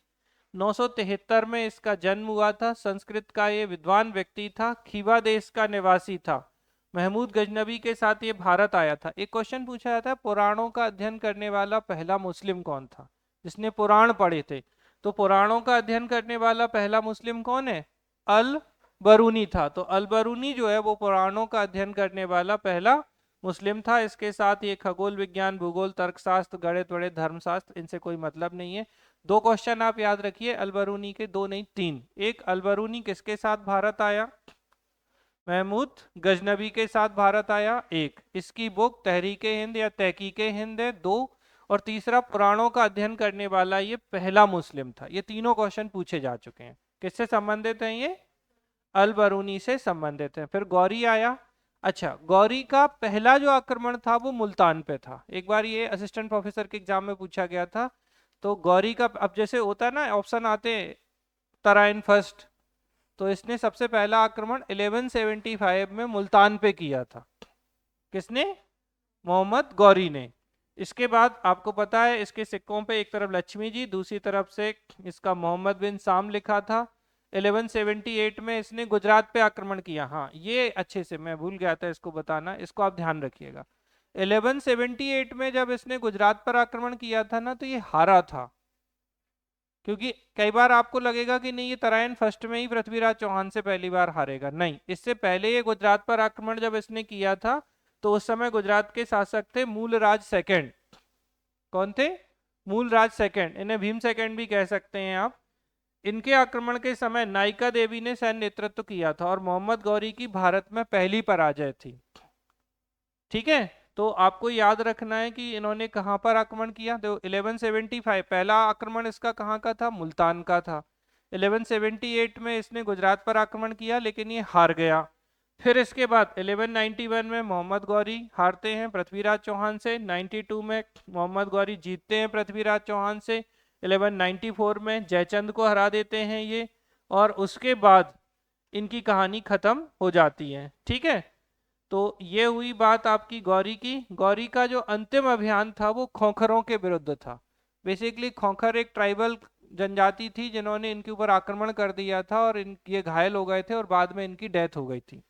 Speaker 1: 973 में इसका जन्म हुआ था। संस्कृत का ये विद्वान व्यक्ति था। खीवा देश का निवासी था। महमूद गजनबी के साथ ये भारत आया था। एक क्वेश्चन पूछा जाता है, पुराणों का अध्ययन करने वाला पहला मुस्लिम कौन था, जिसने पुराण पढ़े थे। तो पुराणों का अध्ययन करने वाला पहला मुस्लिम कौन है, अल बरूनी था। तो अल बरूनी जो है वो पुराणों का अध्ययन करने वाला पहला मुस्लिम था। इसके साथ ये खगोल विज्ञान, भूगोल, तर्कशास्त्र, गणित वणित, धर्मशास्त्र, इनसे कोई मतलब नहीं है। दो क्वेश्चन आप याद रखिए अलबरूनी के, दो नहीं तीन। एक, अलबरूनी किसके साथ भारत आया, महमूद गजनबी के साथ भारत आया। एक, इसकी बुक तहरीक हिंद या तहकीक हिंद है। दो, और तीसरा पुराणों का अध्ययन करने वाला ये पहला मुस्लिम था। ये तीनों क्वेश्चन पूछे जा चुके हैं। किससे संबंधित हैं ये, अलबरूनी से संबंधित है। फिर गौरी आया। अच्छा, गौरी का पहला जो आक्रमण था वो मुल्तान पे था। एक बार ये असिस्टेंट प्रोफेसर के एग्जाम में पूछा गया था। तो गौरी का, अब जैसे होता है ना ऑप्शन आते हैं तराइन फर्स्ट, तो इसने सबसे पहला आक्रमण 1175 में मुल्तान पे किया था। किसने, मोहम्मद गौरी ने। इसके बाद आपको पता है इसके सिक्कों पे एक तरफ लक्ष्मी जी, दूसरी तरफ से इसका मोहम्मद बिन साम लिखा था। 1178 में इसने गुजरात पे आक्रमण किया। हाँ, ये अच्छे से मैं भूल गया था इसको बताना, इसको आप ध्यान रखिएगा। 1178 में जब इसने गुजरात पर आक्रमण किया था ना, तो ये हारा था। क्योंकि कई बार आपको लगेगा कि नहीं ये तराइन फर्स्ट में ही पृथ्वीराज चौहान से पहली बार हारेगा, नहीं, इससे पहले ये गुजरात पर आक्रमण जब इसने किया था तो उस समय गुजरात के शासक थे मूलराज सेकंड। कौन थे, मूलराज सेकंड, इन्हें भीम सेकंड भी कह सकते हैं आप। इनके आक्रमण के समय नायिका देवी ने सैन्य नेतृत्व किया था और मोहम्मद गौरी की भारत में पहली पराजय थी। ठीक है। तो आपको याद रखना है कि इन्होंने कहां पर आक्रमण किया। तो 1175 पहला आक्रमण इसका कहां का था, मुल्तान का था। 1178 में इसने गुजरात पर आक्रमण किया लेकिन ये हार गया। फिर इसके बाद 1191 में मोहम्मद गौरी हारते हैं पृथ्वीराज चौहान से। 92 में मोहम्मद गौरी जीतते हैं पृथ्वीराज चौहान से। 1194 में जयचंद को हरा देते हैं ये, और उसके बाद इनकी कहानी खत्म हो जाती है। ठीक है। तो ये हुई बात आपकी गौरी की। गौरी का जो अंतिम अभियान था वो खोखरों के विरुद्ध था। बेसिकली खोखर एक ट्राइबल जनजाति थी जिन्होंने इनके ऊपर आक्रमण कर दिया था और ये घायल हो गए थे और बाद में इनकी डेथ हो गई थी।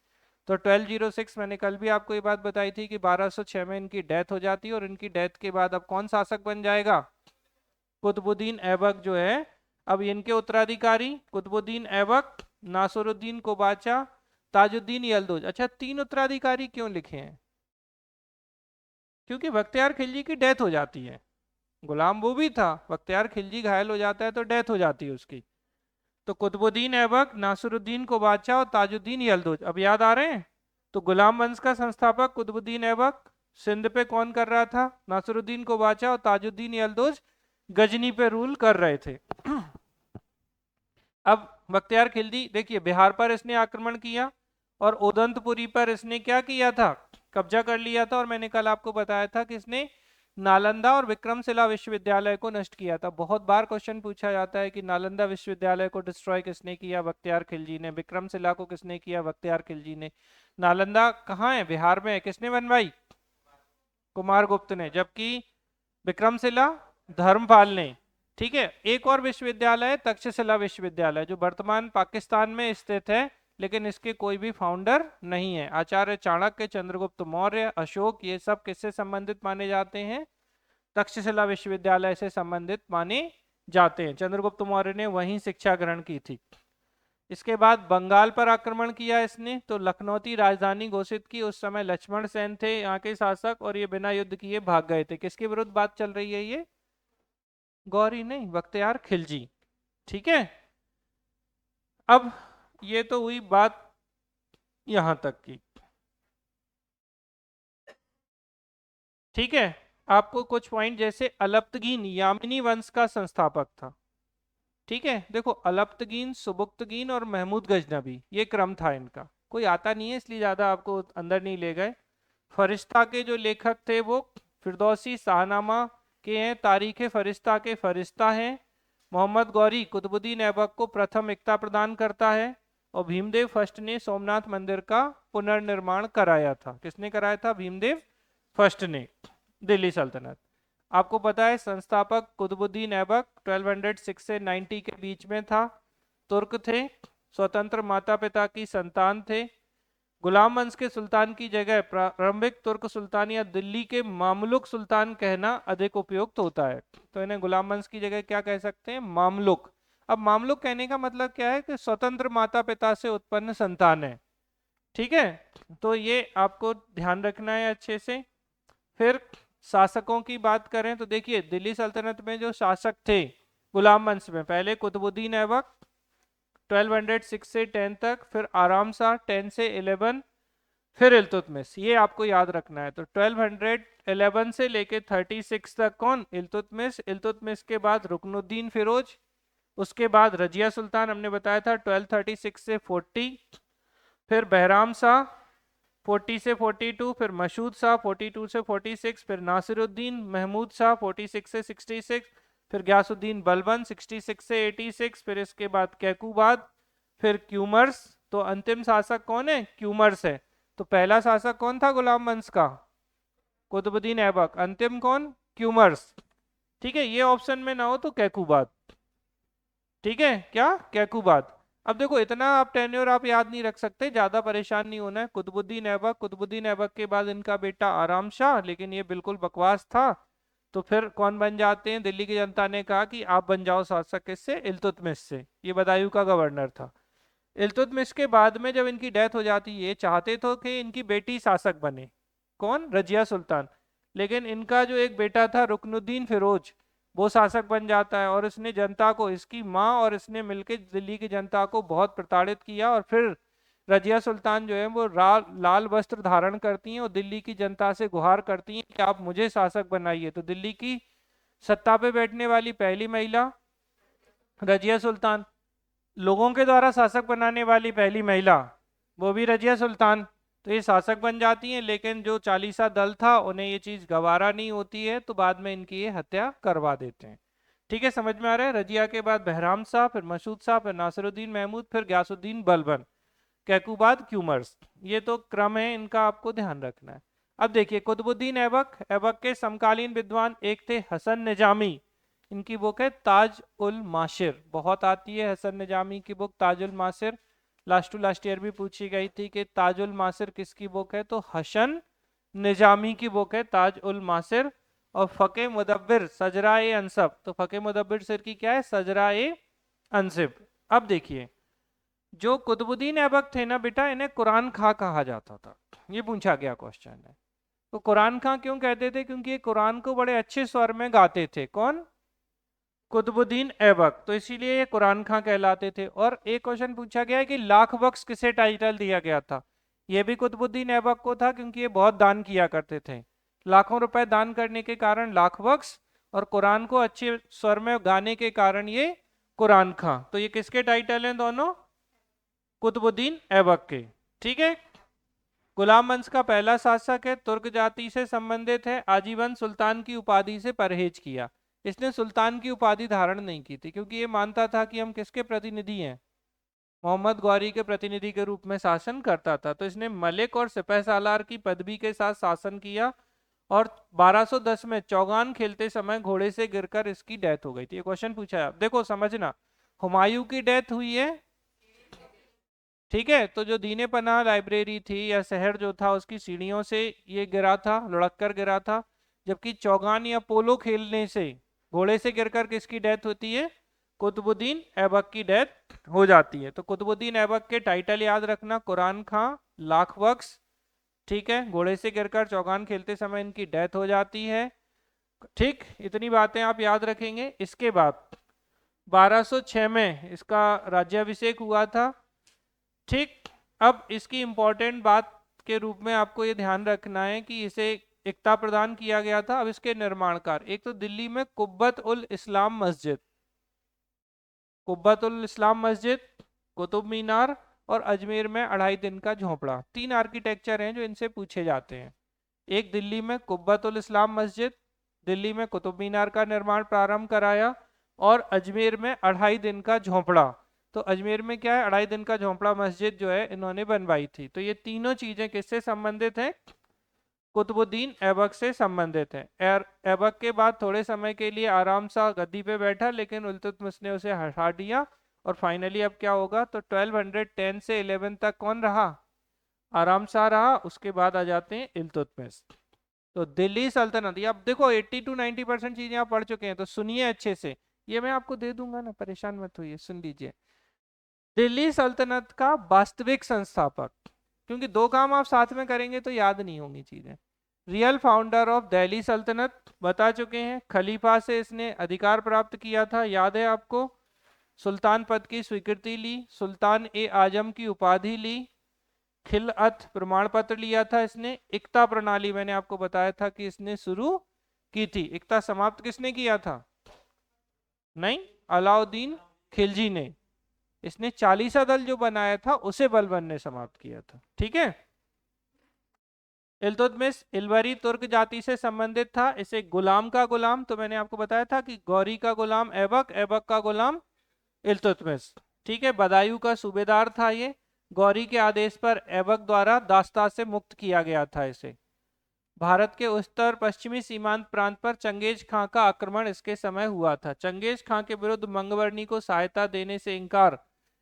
Speaker 1: तो 1206, मैंने कल भी आपको ये बात बताई थी कि 1206 में इनकी डेथ हो जाती है। और इनकी डेथ के बाद अब कौन शासक बन जाएगा, कुतुबुद्दीन ऐबक जो है। अब इनके उत्तराधिकारी कुतुबुद्दीन ऐबक, नासरुद्दीन कोबाचा, ताजुद्दीन यलदुज। अच्छा, तीन उत्तराधिकारी क्यों लिखे हैं, क्योंकि बख्तियार खिलजी की डेथ हो जाती है। गुलाम वो भी था, बख्तियार खिलजी घायल हो जाता है तो डेथ हो जाती है उसकी। तो कुतुबुद्दीन ऐबक, नासरुद्दीन कोबाचा और ताजुद्दीन यलदुज, अब याद आ रहे हैं। तो गुलाम वंश का संस्थापक कुतुबुद्दीन ऐबक, सिंध पे कौन कर रहा था, नासरुद्दीन कोबाचा और ताजुद्दीन यलदुज गजनी पे रूल कर रहे थे। अब बख्तियार खिलजी देखिए, बिहार पर इसने आक्रमण किया और उदंतपुरी पर इसने क्या किया था, कब्जा कर लिया था। और मैंने कल आपको बताया था कि इसने नालंदा और विक्रमशिला विश्वविद्यालय को नष्ट किया था। बहुत बार क्वेश्चन पूछा जाता है कि नालंदा विश्वविद्यालय को डिस्ट्रॉय किसने किया, बख्तियार खिलजी ने। विक्रमशिला को किसने किया, बख्तियार खिलजी ने। नालंदा कहाँ है, बिहार में है, किसने बनवाई, कुमारगुप्त ने। जबकि विक्रमशिला धर्मपाल ने। ठीक है। एक और विश्वविद्यालय तक्षशिला विश्वविद्यालय जो वर्तमान पाकिस्तान में स्थित है, लेकिन इसके कोई भी फाउंडर नहीं है। आचार्य चाणक्य, चंद्रगुप्त मौर्य, अशोक, ये सब किससे संबंधित माने जाते हैं, तक्षशिला विश्वविद्यालय से संबंधित माने जाते हैं। चंद्रगुप्त मौर्य ने वहीं शिक्षा ग्रहण की थी। इसके बाद बंगाल पर आक्रमण किया इसने, तो लखनौती राजधानी घोषित की। उस समय लक्ष्मण सेन थे यहाँ के शासक, और ये बिना युद्ध किए भाग गए थे। किसके विरुद्ध बात चल रही है ये? गौरी नहीं, बख्तियार खिलजी। ठीक है, अब ये तो हुई बात यहां तक की। ठीक है, आपको कुछ पॉइंट, जैसे अलप्तगीन यामिनी वंश का संस्थापक था। ठीक है, देखो अलप्तगीन, सुबुक्तगीन और महमूद गजनबी, ये क्रम था इनका। कोई आता नहीं है इसलिए ज्यादा आपको अंदर नहीं ले गए। फरिश्ता के जो लेखक थे वो फिरदौसी शाहनामा के हैं, तारीख फरिश्ता के फरिश्ता हैं। मोहम्मद गौरी कुतुबुद्दीन ऐबक को प्रथम इक्ता प्रदान करता है। और भीमदेव फर्स्ट ने सोमनाथ मंदिर का पुनर्निर्माण कराया था। किसने कराया था? भीमदेव फर्स्ट ने, दिल्ली सल्तनत। आपको पता है संस्थापक कुतुबुद्दीन ऐबक 1206 से 90 के बीच में था। तुर्क थे, स्वतंत्र माता पिता की संतान थे। गुलाम वंश के सुल्तान की जगह प्रारंभिक तुर्क सुल्तान या दिल्ली के मामलुक सुल्तान कहना अधिक उपयुक्त होता है। तो इन्हें गुलाम वंश की जगह क्या कह सकते हैं? मामलुक। अब मामलुक कहने का मतलब क्या है? कि स्वतंत्र माता पिता से उत्पन्न संतान है। ठीक है, तो ये आपको ध्यान रखना है अच्छे से। फिर शासकों की बात करें तो देखिए, दिल्ली सल्तनत में जो शासक थे गुलाम वंश में, पहले कुतुबुद्दीन ऐबक 1206 से 10 तक, फिर आराम शाह 10 से 11, फिर इल्तुतमिश। ये आपको याद रखना है। तो 1211 से लेके 36 तक कौन? इल्तुतमिश। इल्तुतमिश के बाद रुकनुद्दीन फिरोज, उसके बाद रजिया सुल्तान हमने बताया था 1236 से 40, फिर बहराम शाह 40 से 42, फिर मशहूद शाह 42 से 46, फिर नासिरुद्दीन महमूद शाह 46 से 66, फिर गयासुद्दीन बलबन 66 से 86, फिर इसके बाद कैकुबाद, फिर क्यूमर्स। तो अंतिम शासक कौन है? क्यूमर्स है। तो पहला शासक कौन था गुलाम वंश का? कुतुबुद्दीन ऐबक। अंतिम कौन? क्यूमर्स। ठीक है, ये ऑप्शन में ना हो तो कैकुबाद। ठीक है, क्या? कैकुबाद। अब देखो इतना आप टेन्योर आप याद नहीं रख सकते, ज्यादा परेशान नहीं होना है। कुतुबुद्दीन ऐबक, कुतुबुद्दीन ऐबक के बाद इनका बेटा आराम शाह, लेकिन ये बिल्कुल बकवास था। तो फिर कौन बन जाते हैं? दिल्ली की जनता ने कहा कि आप बन जाओ शासक। किससे? इल्तुतमिश से। ये बदायूं का गवर्नर था। इल्तुतमिश के बाद में जब इनकी डेथ हो जाती है, ये चाहते तो कि इनकी बेटी शासक बने। कौन? रजिया सुल्तान। लेकिन इनका जो एक बेटा था रुकनुद्दीन फिरोज, वो शासक बन जाता है। और इसने जनता को, इसकी माँ और इसने मिलकर दिल्ली की जनता को बहुत प्रताड़ित किया। और फिर रजिया सुल्तान जो है वो लाल वस्त्र धारण करती हैं और दिल्ली की जनता से गुहार करती हैं कि आप मुझे शासक बनाइए। तो दिल्ली की सत्ता पे बैठने वाली पहली महिला रजिया सुल्तान, लोगों के द्वारा शासक बनाने वाली पहली महिला, वो भी रजिया सुल्तान। तो ये शासक बन जाती हैं, लेकिन जो चालीसा दल था उन्हें ये चीज गवारा नहीं होती है, तो बाद में इनकी ये हत्या करवा देते हैं। ठीक है, समझ में आ रहा है? रजिया के बाद बहराम शाह, फिर मसूद शाह, फिर नासिरुद्दीन महमूद, फिर गयासुद्दीन बलबन, कैकुबाद, क्यूमर्स। ये तो क्रम है इनका, आपको ध्यान रखना है। अब देखिए कुतुबुद्दीन ऐबक, ऐबक के समकालीन विद्वान एक थे हसन निजामी। इनकी बुक है ताज उल माशिर, बहुत आती है हसन निजामी की book Taj ul Maasir. Last to last year भी पूछी गई थी कि ताज उल माशिर किसकी बुक है, तो हसन निजामी की बुक है ताज उल माशिर। और फके मुदब्बिर सजरा ए अनसब, तो फके मुदब्बिर सिर की क्या है? सजरा ए अनसिब। अब देखिए, जो कुतुबुद्दीन ऐबक थे ना बेटा, इन्हें कुरान खां कहा जाता था। ये पूछा गया क्वेश्चन है। तो कुरान खां क्यों कहते थे? क्योंकि ये कुरान को बड़े अच्छे स्वर में गाते थे। कौन? कुतुबुद्दीन ऐबक। तो इसीलिए ये कुरान खां कहलाते थे। और एक क्वेश्चन पूछा गया है कि लाख बख्श किसे टाइटल दिया गया था? ये भी कुतुबुद्दीन ऐबक को था, क्योंकि ये बहुत दान किया करते थे। लाखों रुपए दान करने के कारण लाख बख्श, और कुरान को अच्छे स्वर में गाने के कारण ये कुरान खां। तो ये किसके टाइटल हैं दोनों? कुतुबुद्दीन ऐबक के। ठीक है, गुलाम वंश का पहला शासक है, तुर्क जाति से संबंधित है, आजीवन सुल्तान की उपाधि से परहेज किया। इसने सुल्तान की उपाधि धारण नहीं की थी, क्योंकि ये मानता था कि हम किसके प्रतिनिधि हैं? मोहम्मद गौरी के प्रतिनिधि के रूप में शासन करता था। तो इसने मलिक और सिपह सालार की पदवी के साथ शासन किया। और 1210 में चौगान खेलते समय घोड़े से गिरकर इसकी डेथ हो गई थी। ये क्वेश्चन पूछा है, आप देखो समझना। हुमायूं की डेथ हुई है, ठीक है, तो जो दीने पनाह लाइब्रेरी थी या शहर जो था, उसकी सीढ़ियों से ये गिरा था, लुढ़क कर गिरा था। जबकि चौगान या पोलो खेलने से, घोड़े से गिरकर किसकी डेथ होती है? कुतुबुद्दीन ऐबक की डेथ हो जाती है। तो कुतुबुद्दीन ऐबक के टाइटल याद रखना, कुरान खां, लाख बख्श, ठीक है, घोड़े से गिरकर चौगान खेलते समय इनकी डेथ हो जाती है। ठीक, इतनी बातें आप याद रखेंगे। इसके बाद 1206 में इसका राज्याभिषेक हुआ था। ठीक, अब इसकी इंपॉर्टेंट बात के रूप में आपको ये ध्यान रखना है कि इसे इक्ता प्रदान किया गया था। अब इसके निर्माणकार, एक तो दिल्ली में कुब्बत उल इस्लाम मस्जिद, कुब्बत उल इस्लाम मस्जिद, कुतुब मीनार, और अजमेर में 2.5 दिन का झोंपड़ा। 3 आर्किटेक्चर हैं जो इनसे पूछे जाते हैं। एक दिल्ली में कुब्बत उल इस्लाम मस्जिद, दिल्ली में कुतुब मीनार का निर्माण प्रारंभ कराया, और अजमेर में 2.5 दिन का झोंपड़ा। तो अजमेर में क्या है, 2.5 दिन का झोंपड़ा मस्जिद जो है इन्होंने बनवाई थी। तो ये तीनों चीजें किससे संबंधित हैं, कुतुबुद्दीन ऐबक से संबंधित है। ऐबक के बाद थोड़े समय के लिए आराम सा गद्दी पे बैठा, लेकिन इल्तुतमिश ने उसे हटा दिया। और फाइनली अब क्या होगा, तो 1210 से 11 तक कौन रहा, आराम शाह रहा। उसके बाद आ जाते हैं इल्तुतमिश। तो दिल्ली सल्तनत, ये अब देखो 80 to 90% चीजें आप पढ़ चुके हैं, तो सुनिए अच्छे से। ये मैं आपको दे दूंगा ना, परेशान मत होइए, सुन लीजिए। दिल्ली सल्तनत का वास्तविक संस्थापक, क्योंकि 2 काम आप साथ में करेंगे तो याद नहीं होंगी चीजें। रियल फाउंडर ऑफ दिल्ली सल्तनत बता चुके हैं, खलीफा से इसने अधिकार प्राप्त किया था, याद है आपको। सुल्तान पद की स्वीकृति ली, सुल्तान ए आजम की उपाधि ली, खिलअत प्रमाण पत्र लिया था इसने। इक्ता प्रणाली मैंने आपको बताया था कि इसने शुरू की थी। इक्ता समाप्त किसने किया था, नहीं, अलाउद्दीन खिलजी ने। इसने चालीसा दल जो बनाया था उसे बलबन ने समाप्त किया था। ठीक है, इल्तुतमिश इलवरी तुर्क जाति से संबंधित था। इसे गुलाम का गुलाम, तो मैंने आपको बताया था कि गौरी का गुलाम ऐबक, ऐबक का गुलाम इल्तुतमिश। ठीक है, बदायूं का सूबेदार था ये। गौरी के आदेश पर ऐबक द्वारा दास्ता से मुक्त किया गया था इसे। भारत के उत्तर पश्चिमी सीमांत प्रांत पर चंगेज खां का आक्रमण इसके समय हुआ था। चंगेज खां के विरुद्ध मंगवर्णी को सहायता देने से इनकार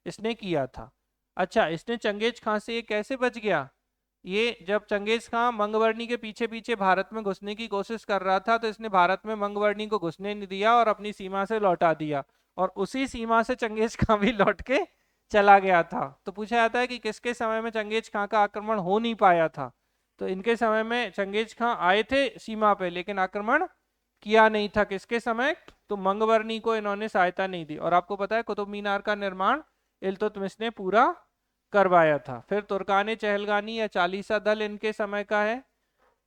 Speaker 1: इसने किया था। अच्छा, इसने चंगेज खां से ये कैसे बच गया, ये जब चंगेज खां मंगवर्णी के पीछे पीछे भारत में घुसने की कोशिश कर रहा था, तो इसने भारत में मंगवर्णी को घुसने नहीं दिया और अपनी सीमा से लौटा दिया। और उसी सीमा से चंगेज खां भी लौट के चला गया था। तो पूछा जाता है कि किसके समय में चंगेज खां का आक्रमण हो नहीं पाया था। तो इनके समय में चंगेज खां आए थे सीमा पे, लेकिन आक्रमण किया नहीं था। किसके समय, तो मंगवर्णी को इन्होंने सहायता नहीं दी। और आपको पता है कुतुब मीनार का निर्माण इल्तुतमिश ने पूरा करवाया था। फिर तुर्काने चहलगानी या चालीसा दल इनके समय का है।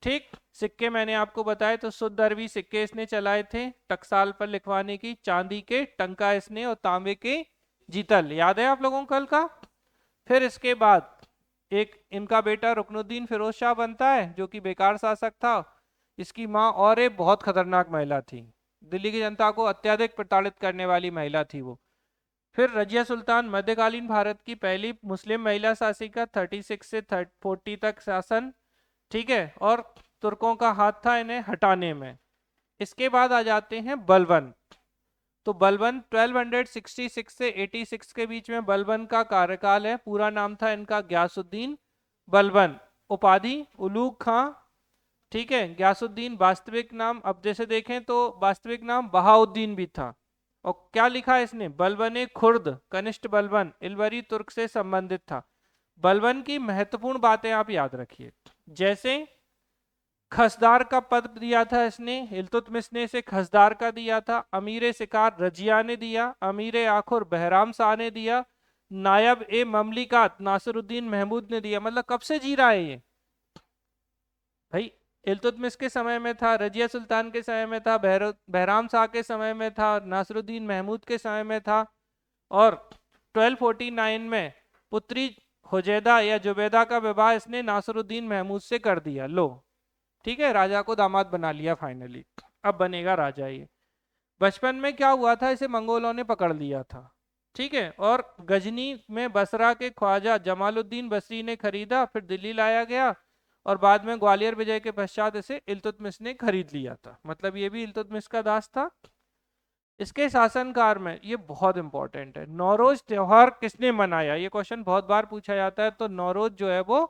Speaker 1: ठीक, सिक्के मैंने आपको बताए, तो शुद्ध अरबी सिक्के इसने चलाए थे टकसाल पर लिखवाने की। चांदी के टंका इसने, और तांबे के जीतल, याद है आप लोगों को कल का। फिर इसके बाद एक इनका बेटा रुकनुद्दीन फिरोज शाह बनता है, जो कि बेकार शासक था। इसकी माँ और एक बहुत खतरनाक महिला थी, दिल्ली की जनता को अत्यधिक प्रताड़ित करने वाली महिला थी वो। फिर रजिया सुल्तान, मध्यकालीन भारत की पहली मुस्लिम महिला शासिका, 36 से 40 तक शासन। ठीक है, और तुर्कों का हाथ था इन्हें हटाने में। इसके बाद आ जाते हैं बलबन। तो बलबन 1266 से 86 के बीच में बलबन का कार्यकाल है। पूरा नाम था इनका ग्यासुद्दीन बलबन, उपाधि उलूग खां। ठीक है, ग्यासुद्दीन वास्तविक नाम, अब जैसे देखें तो वास्तविक नाम बहाउद्दीन भी था। और क्या लिखा है इसने, बलबन खुर्द, कनिष्ठ बलबन, इलवरी तुर्क से संबंधित था। बलबन की महत्वपूर्ण बातें आप याद रखिए, जैसे खसदार का पद दिया था इसने, इल्तुतमिश ने इसे खसदार का दिया था। अमीर शिकार रजिया ने दिया, अमीर आखुर बहराम शाह ने दिया, नायब ए ममलिकात नासिरुद्दीन महमूद ने दिया। मतलब कब से जी रहा है ये भाई, इल्तुतमिश के समय में था, रजिया सुल्तान के समय में था, बहराम शाह के समय में था, नासिरुद्दीन महमूद के समय में था। और 1249 में पुत्री हुजैदा या जुबैदा का विवाह इसने नासिरुद्दीन महमूद से कर दिया। लो, ठीक है, राजा को दामाद बना लिया फाइनली, अब बनेगा राजा ये। बचपन में क्या हुआ था, इसे मंगोलों ने पकड़ लिया था। ठीक है, और गजनी में बसरा के ख्वाजा जमालुद्दीन बसरी ने खरीदा, फिर दिल्ली लाया गया, और बाद में ग्वालियर विजय के पश्चात इसे इल्तुतमिश ने खरीद लिया था। मतलब ये भी इल्तुतमिश का दास था। इसके शासनकाल में, ये बहुत इंपॉर्टेंट है, नौरोज त्योहार किसने मनाया, ये क्वेश्चन बहुत बार पूछा जाता है। तो नौरोज जो है वो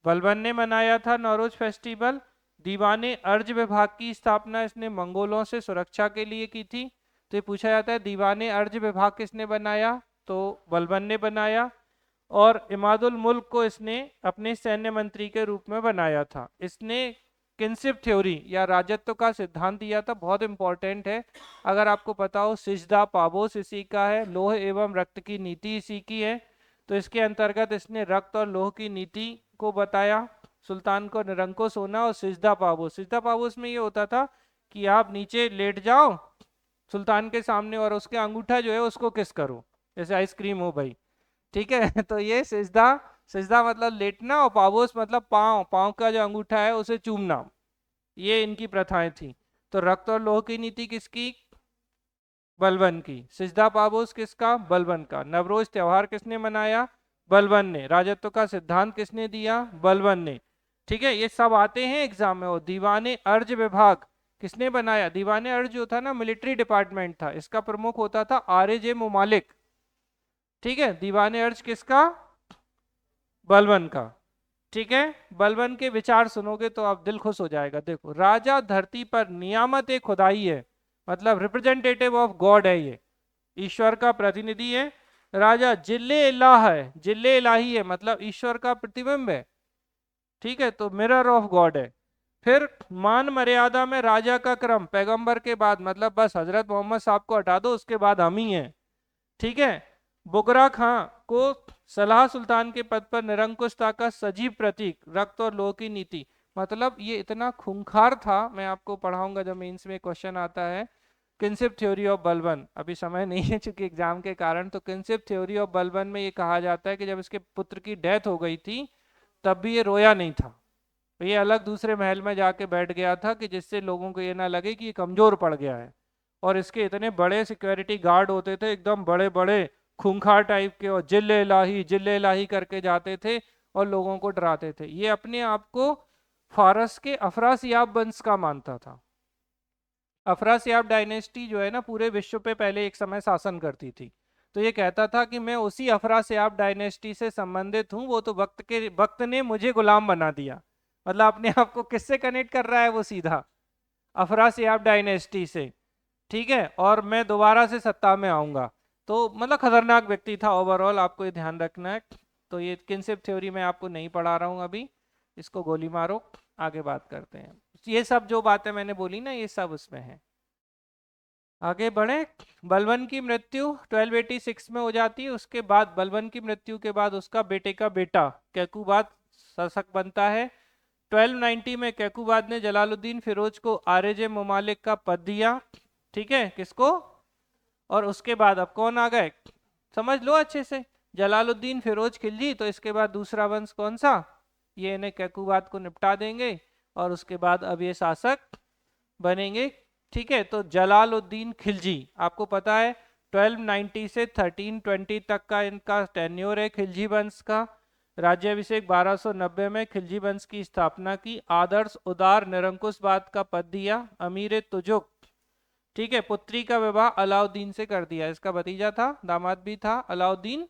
Speaker 1: बलबन ने मनाया था, नौरोज फेस्टिवल। दीवाने अर्ज विभाग की स्थापना इसने मंगोलों से सुरक्षा के लिए की थी। तो ये पूछा जाता है दीवाने अर्ज विभाग किसने बनाया, तो बलबन ने बनाया। और इमादुल मुल्क को इसने अपने सैन्य मंत्री के रूप में बनाया था। इसने किनशिप थ्योरी या राजत्व का सिद्धांत दिया था, बहुत इंपॉर्टेंट है। अगर आपको पता हो सिजदा पाबोस इसी का है, लोह एवं रक्त की नीति इसी की है। तो इसके अंतर्गत इसने रक्त और लोह की नीति को बताया, सुल्तान को निरंकुश होना और सिजदा पाबोस। सिजदा पाबोस में ये होता था कि आप नीचे लेट जाओ सुल्तान के सामने और उसके अंगूठा जो है उसको किस करो, जैसे आइसक्रीम हो भाई, ठीक है। तो ये सिजदा, सिजदा मतलब लेटना, और पावोस मतलब पाँव, पाँव का जो अंगूठा है उसे चूमना। ये इनकी प्रथाएं थी। तो रक्त और लोह की नीति किसकी, बलबन की। सिजदा पाबोस किसका, बलबन का। नवरोज त्योहार किसने मनाया, बलबन ने। राजत्व का सिद्धांत किसने दिया, बलबन ने। ठीक है, ये सब आते हैं एग्जाम में। और दीवाने अर्ज विभाग किसने बनाया, दीवाने अर्ज जो था ना मिलिट्री डिपार्टमेंट था, इसका प्रमुख होता था RJ मुमालिक। ठीक है, दीवाने अर्ज किसका, बलबन का। ठीक है, बलबन के विचार सुनोगे तो आप दिल खुश हो जाएगा। देखो, राजा धरती पर नियामत एक खुदाई है, मतलब रिप्रेजेंटेटिव ऑफ गॉड है, ये ईश्वर का प्रतिनिधि है। राजा जिल्ले इलाह है, जिल्ले इलाही है मतलब ईश्वर का प्रतिबिंब है। ठीक है, तो मिरर ऑफ गॉड है। फिर मान मर्यादा में राजा का क्रम पैगंबर के बाद, मतलब बस हजरत मोहम्मद साहब को हटा दो उसके बाद हम ही हैं। ठीक है, बुगरा खां को सलाह सुल्तान के पद पर निरंकुशता का सजीव प्रतीक, रक्त और लोह की नीति। मतलब ये इतना खूंखार था, मैं आपको पढ़ाऊंगा जब मेंस में क्वेश्चन आता है। किनशिप थ्योरी ऑफ बलबन, अभी समय नहीं है चूंकि एग्जाम के कारण। तो किनशिप थ्योरी ऑफ बलबन में ये कहा जाता है कि जब इसके पुत्र की डेथ हो गई थी तब भी ये रोया नहीं था। ये अलग दूसरे महल में जाके बैठ गया था कि जिससे लोगों को ये ना लगे कि ये कमजोर पड़ गया है। और इसके इतने बड़े सिक्योरिटी गार्ड होते थे, एकदम बड़े बड़े खूंखार टाइप के, और जिले इलाही करके जाते थे और लोगों को डराते थे। ये अपने आप को फारस के अफरासियाब वंश का मानता था। अफरासियाब डायनेस्टी जो है ना पूरे विश्व पे पहले एक समय शासन करती थी। तो ये कहता था कि मैं उसी अफरासियाब डायनेस्टी से संबंधित हूँ, वो तो वक्त ने मुझे गुलाम बना दिया। मतलब अपने आप को किससे कनेक्ट कर रहा है वो, सीधा अफरासियाब डायनेस्टी से। ठीक है, और मैं दोबारा से सत्ता में आऊंगा। तो मतलब खतरनाक व्यक्ति था ओवरऑल, आपको ये ध्यान रखना है। तो ये किनशिप थ्योरी मैं आपको नहीं पढ़ा रहा हूँ अभी, इसको गोली मारो, आगे बात करते हैं। ये सब जो बातें मैंने बोली ना ये सब उसमें है। आगे बढ़े। बलबन की मृत्यु 1286 में हो जाती है। उसके बाद बलबन की मृत्यु के बाद उसका बेटे का बेटा कैकुबाद शासक बनता है। 1290 में कैकुबाद ने जलालुद्दीन फिरोज को RJ मुमालिक का पद दिया। ठीक है, किसको, और उसके बाद अब कौन आ गए, समझ लो अच्छे से, जलालुद्दीन फिरोज खिलजी। तो इसके बाद दूसरा वंश कौन सा, ये इन्हें कैकुबाद को निपटा देंगे और उसके बाद अब ये शासक बनेंगे। ठीक है, तो जलालुद्दीन खिलजी, आपको पता है 1290 से 1320 तक का इनका टेन्योर है खिलजी वंश का। राज्याभिषेक 1290 में खिलजी वंश की स्थापना की। आदर्श उदार निरंकुशवाद का पद दिया। अमीर तुजुक, ठीक है, पुत्री का विवाह अलाउद्दीन से कर दिया। इसका भतीजा था, दामाद भी था, अलाउद्दीन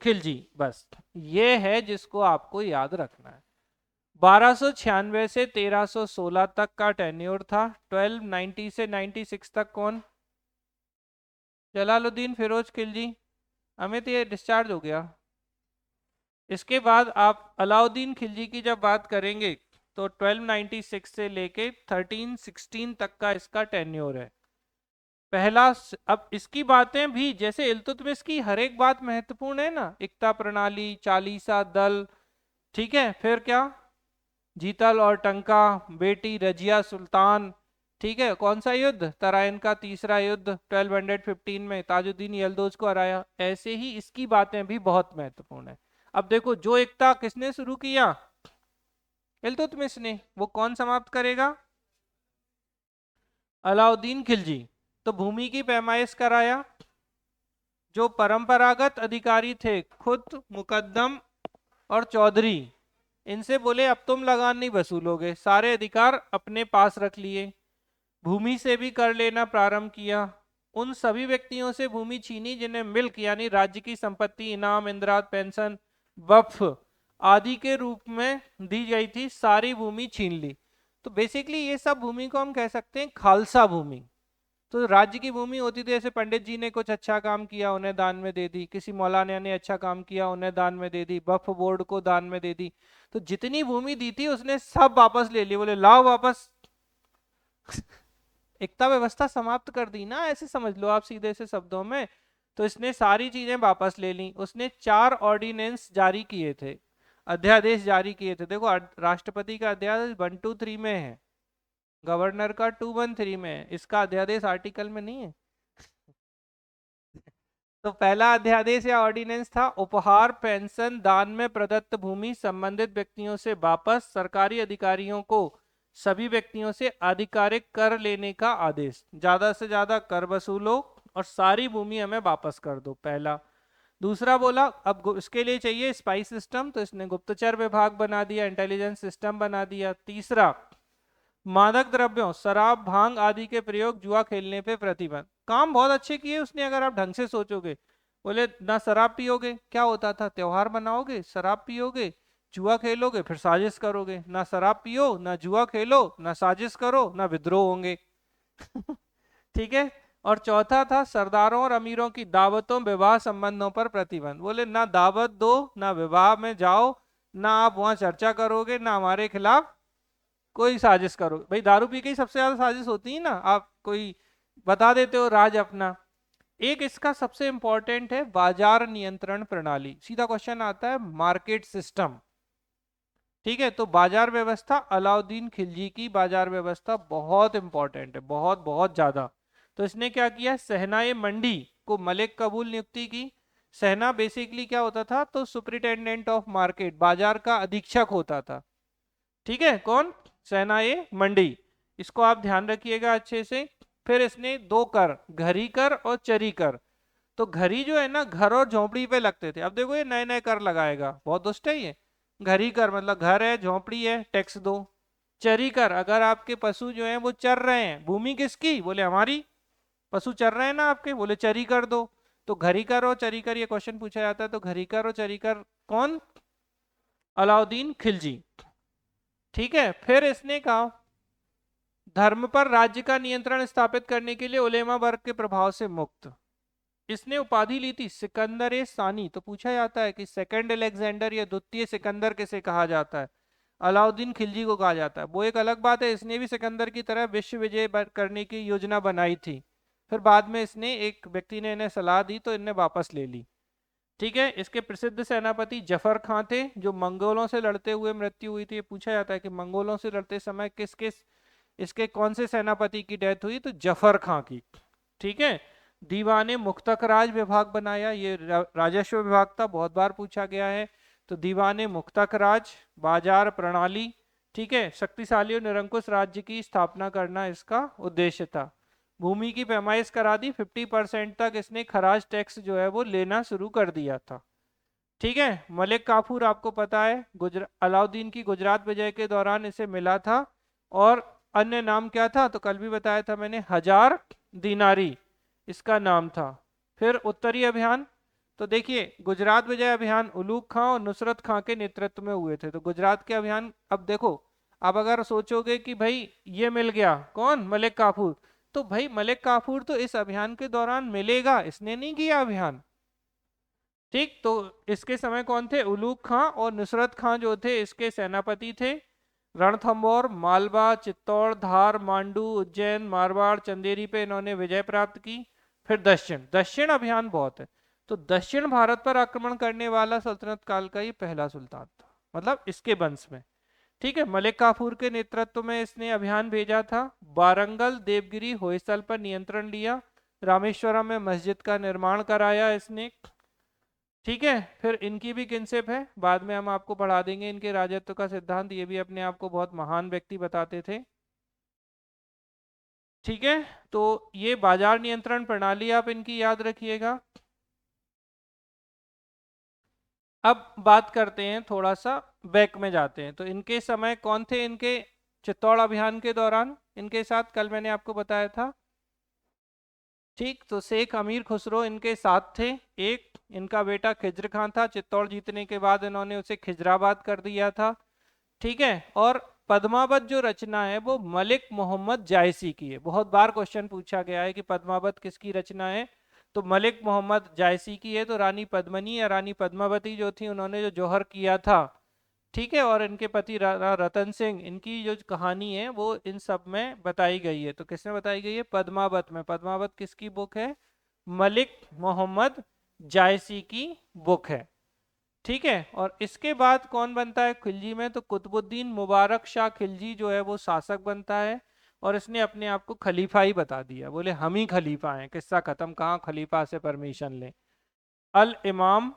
Speaker 1: खिलजी। बस ये है जिसको आपको याद रखना है। 1296 से 1316 तक का टेन्योर था। 1290 से 96 तक कौन, जलालुद्दीन फिरोज खिलजी। अमित ये डिस्चार्ज हो गया। इसके बाद आप अलाउद्दीन खिलजी की जब बात करेंगे तो 1296 से लेके 1316 तक का इसका टेन्योर है। अब इसकी बातें भी, जैसे इल्तुतमिश की हर एक बात महत्वपूर्ण है ना, एकता प्रणाली, चालीसा दल, ठीक है, फिर क्या, जीतल और टंका, बेटी रजिया सुल्तान, ठीक है, कौन सा युद्ध, तराइन का तीसरा युद्ध 1215 में ताजुद्दीन यलदोज को हराया। ऐसे ही इसकी बातें भी बहुत महत्वपूर्ण है। अब देखो, जो एकता किसने शुरू किया, इल्तुतमिश ने, वो कौन समाप्त करेगा, अलाउद्दीन खिलजी। तो भूमि की पैमाइश कराया। जो परंपरागत अधिकारी थे, खुद मुकद्दम और चौधरी, इनसे बोले अब तुम लगान नहीं वसूलोगे, सारे अधिकार अपने पास रख लिए। भूमि से भी कर लेना प्रारंभ किया। उन सभी व्यक्तियों से भूमि छीनी जिन्हें मिल्क यानी राज्य की संपत्ति, इनाम, इंदिराज, पेंशन, वक्फ आदि के रूप में दी गई थी, सारी भूमि छीन ली। तो बेसिकली ये सब भूमि को हम कह सकते हैं खालसा भूमि। तो राज्य की भूमि होती थी, ऐसे पंडित जी ने कुछ अच्छा काम किया उन्हें दान में दे दी, किसी मौलाना ने अच्छा काम किया उन्हें दान में दे दी, वक्फ बोर्ड को दान में दे दी। तो जितनी भूमि दी थी उसने सब वापस ले ली, बोले लाओ वापस। एकता व्यवस्था समाप्त कर दी ना, ऐसे समझ लो आप सीधे से शब्दों में। तो इसने सारी चीजें वापस ले ली। उसने 4 ऑर्डिनेंस जारी किए थे, अध्यादेश जारी किए थे। देखो राष्ट्रपति का अध्यादेश 123 में है, गवर्नर का 213 में है, इसका अध्यादेश आर्टिकल में नहीं है। तो पहला अध्यादेश या ऑर्डिनेंस था, उपहार पेंशन दान में प्रदत्त भूमि संबंधित व्यक्तियों से वापस, सरकारी अधिकारियों को सभी व्यक्तियों से आधिकारिक कर लेने का आदेश, ज्यादा से ज्यादा कर वसूलो और सारी भूमि हमें वापस कर दो, पहला। दूसरा बोला अब इसके लिए चाहिए स्पाई सिस्टम, तो इसने गुप्तचर विभाग बना दिया, इंटेलिजेंस सिस्टम बना दिया। तीसरा, मादक द्रव्यों शराब भांग आदि के प्रयोग जुआ खेलने पे प्रतिबंध। काम बहुत अच्छे किए उसने अगर आप ढंग से सोचोगे। बोले ना शराब पियोगे, क्या होता था, त्योहार मनाओगे, शराब पियोगे, जुआ खेलोगे, फिर साजिश करोगे। ना शराब पियो, ना जुआ खेलो, ना साजिश करो, ना विद्रोह होंगे। ठीक है। और चौथा था सरदारों और अमीरों की दावतों विवाह संबंधों पर प्रतिबंध। बोले ना दावत दो, ना विवाह में जाओ, ना आप वहां चर्चा करोगे, ना हमारे खिलाफ कोई साजिश करो। भाई दारू पी के ही सबसे ज्यादा साजिश होती है ना, आप कोई बता देते हो राज अपना। एक इसका सबसे इंपॉर्टेंट है बाजार नियंत्रण प्रणाली। सीधा क्वेश्चन आता है मार्केट सिस्टम। ठीक है, तो बाजार व्यवस्था अलाउद्दीन खिलजी की बाजार व्यवस्था बहुत इंपॉर्टेंट है, बहुत बहुत ज्यादा। तो इसने क्या किया, सहनाए मंडी को मलिक कबूल नियुक्ति की। सहना बेसिकली क्या होता था, तो सुपरिटेंडेंट ऑफ मार्केट, बाजार का अधीक्षक होता था। ठीक है, कौन, सेनाए मंडी। इसको आप ध्यान रखिएगा अच्छे से। फिर इसने 2 कर, घरी कर और चरी कर। तो घरी जो है ना, घर और झोपड़ी पे लगते थे। अब देखो ये नए नए कर लगाएगा, बहुत दुष्ट है ये। घरी कर मतलब घर है झोपड़ी है टैक्स दो। चरी कर, अगर आपके पशु जो है वो चर रहे हैं, भूमि किसकी, बोले हमारी, पशु चर रहे हैं ना आपके, बोले चरी कर दो। तो घरी कर और चरी कर, ये क्वेश्चन पूछा जाता है। तो घरी कर और चरी कर कौन, अलाउद्दीन खिलजी। ठीक है, फिर इसने कहा धर्म पर राज्य का नियंत्रण स्थापित करने के लिए उलेमा वर्ग के प्रभाव से मुक्त। इसने उपाधि ली थी सिकंदर ए सानी। तो पूछा जाता है कि सेकंड अलेक्जेंडर या द्वितीय सिकंदर किसे कहा जाता है, अलाउद्दीन खिलजी को कहा जाता है। वो एक अलग बात है, इसने भी सिकंदर की तरह विश्व विजय करने की योजना बनाई थी। फिर बाद में इसने, एक व्यक्ति ने इन्हें सलाह दी तो इन्हें वापस ले ली। ठीक है, इसके प्रसिद्ध सेनापति जफर खां थे, जो मंगोलों से लड़ते हुए मृत्यु हुई थी। ये पूछा जाता है कि मंगोलों से लड़ते समय किस किस, इसके कौन से सेनापति की डेथ हुई, तो जफर खां की। ठीक है, दीवाने मुख्तक राज विभाग बनाया, ये राजस्व विभाग था, बहुत बार पूछा गया है। तो दीवाने मुख्तक राज, बाजार प्रणाली। ठीक है, शक्तिशाली और निरंकुश राज्य की स्थापना करना इसका उद्देश्य था। भूमि की पैमाइश करा दी, 50% तक इसने खराज टैक्स जो है वो लेना शुरू कर दिया था। ठीक है, मलिक काफूर आपको पता है, अलाउद्दीन की गुजरात विजय के दौरान इसे मिला था। और अन्य नाम क्या था, तो कल भी बताया था मैंने, हजार दीनारी इसका नाम था। फिर उत्तरी अभियान, तो देखिए गुजरात विजय अभियान उलूग खां और नुसरत खां के नेतृत्व में हुए थे। तो गुजरात के अभियान, अब देखो, अब अगर सोचोगे कि भाई ये मिल गया कौन, मलिक काफूर, तो भाई मलिक काफूर तो इस अभियान के दौरान मिलेगा, इसने नहीं किया अभियान। ठीक, तो इसके समय कौन थे, उलूग खां और नुसरत खां जो थे इसके सेनापति थे। रणथंभौर, मालवा, चित्तौड़, धार, मांडू, उज्जैन, मारवाड़, चंदेरी पे इन्होंने विजय प्राप्त की। फिर दक्षिण, दक्षिण अभियान बहुत है। तो दक्षिण भारत पर आक्रमण करने वाला सल्तनत काल का ये पहला सुल्तान था, मतलब इसके वंश में। ठीक है, मलिक काफूर के नेतृत्व में इसने अभियान भेजा था। वारंगल, देवगिरी, होयसल पर नियंत्रण लिया। रामेश्वरम में मस्जिद का निर्माण कराया इसने। ठीक है, फिर इनकी भी किनशिप है, बाद में हम आपको पढ़ा देंगे इनके राजत्व का सिद्धांत, ये भी अपने आप को बहुत महान व्यक्ति बताते थे। ठीक है, तो ये बाजार नियंत्रण प्रणाली आप इनकी याद रखिएगा। अब बात करते हैं, थोड़ा सा बैक में जाते हैं। तो इनके समय कौन थे, इनके चित्तौड़ अभियान के दौरान इनके साथ, कल मैंने आपको बताया था। ठीक, तो शेख अमीर खुसरो इनके साथ थे। एक इनका बेटा खिज्र खान था, चित्तौड़ जीतने के बाद इन्होंने उसे खिजराबाद कर दिया था। ठीक है, और पद्मावत जो रचना है वो मलिक मोहम्मद जायसी की है। बहुत बार क्वेश्चन पूछा गया है कि पद्मावत किसकी रचना है, तो मलिक मोहम्मद जायसी की है। तो रानी पद्मनी या रानी पद्मावती जो थी, उन्होंने जो जौहर किया था, ठीक है, और इनके पति राणा रतन सिंह, इनकी जो कहानी है वो इन सब में बताई गई है। तो किसमें बताई गई है? पद्मावत में। पद्मावत किसकी बुक है? मलिक मोहम्मद जायसी की बुक है, ठीक है। और इसके बाद कौन बनता है खिलजी में? तो कुतुबुद्दीन मुबारक शाह खिलजी जो है वो शासक बनता है, और इसने अपने आप को खलीफा ही बता दिया, बोले हम ही खलीफा हैं। किस्सा खत्म, कहाँ खलीफा से परमिशन ले। अल इमाम,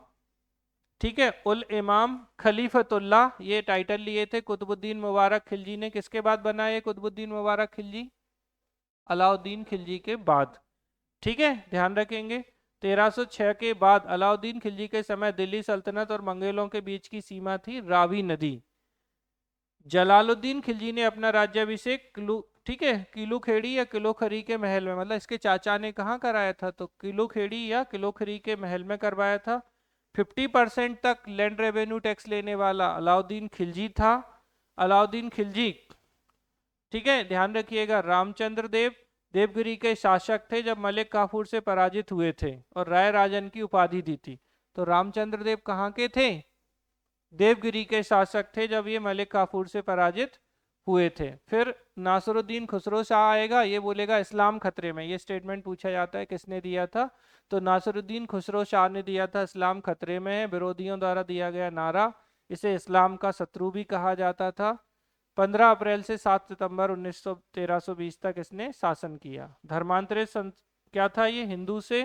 Speaker 1: ठीक है, उल इमाम खलीफतुल्लाह, ये टाइटल लिए थे कुतुबुद्दीन मुबारक खिलजी ने। किसके बाद बना ये कुतुबुद्दीन मुबारक खिलजी? अलाउद्दीन खिलजी के बाद, ठीक है, ध्यान रखेंगे। 1306 के बाद अलाउद्दीन खिलजी के समय दिल्ली सल्तनत और मंगोलों के बीच की सीमा थी रावी नदी। जलालुद्दीन खिलजी ने अपना राज्याभिषेक ठीक है, किलूखेड़ी या किलोखरी के महल में, मतलब इसके चाचा ने कहाँ कराया था? तो किलूखेड़ी या किलोखरी के महल में करवाया था। 50% तक लैंड रेवेन्यू टैक्स लेने वाला अलाउद्दीन खिलजी था। अलाउद्दीन खिलजी, ठीक है, ध्यान रखिएगा, रामचंद्र देव देवगिरी के शासक थे जब मलिक काफूर से पराजित हुए थे, और राय राजन की उपाधि दी थी। तो रामचंद्र देव कहाँ के थे? देवगिरी के शासक थे जब ये मलिक काफूर से पराजित हुए थे। फिर नासरुद्दीन खुसरो शाह आएगा, ये बोलेगा इस्लाम खतरे में। ये स्टेटमेंट पूछा जाता है किसने दिया था? तो नासरुद्दीन खुसरो शाह ने दिया था, इस्लाम खतरे में है। विरोधियों द्वारा दिया गया नारा, इसे इस्लाम का शत्रु भी कहा जाता था। 15 अप्रैल से 7 सितंबर 1320 तक इसने शासन किया। धर्मांतरित संत क्या था ये? हिंदू से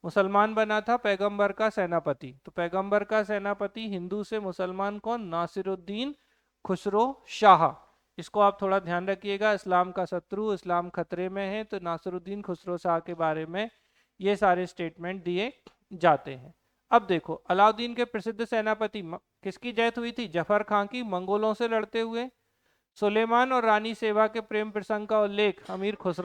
Speaker 1: मुसलमान बना था, पैगंबर का सेनापति। तो पैगंबर का सेनापति हिंदू से मुसलमान कौन? नासिरुद्दीन खुसरो शाह। इसको आप थोड़ा ध्यान रखिएगा, इस्लाम का शत्रु, इस्लाम खतरे में है, तो नासिरुद्दीन खुसरो शाह के बारे में ये सारे स्टेटमेंट दिए जाते हैं। अब देखो, अलाउद्दीन के प्रसिद्ध सेनापति किसकी डेथ हुई थी? जफर खां की, मंगोलों से लड़ते हुए। सुलेमान और रानी सेवा के प्रेम प्रसंग का उल्लेख अमीर खुसरो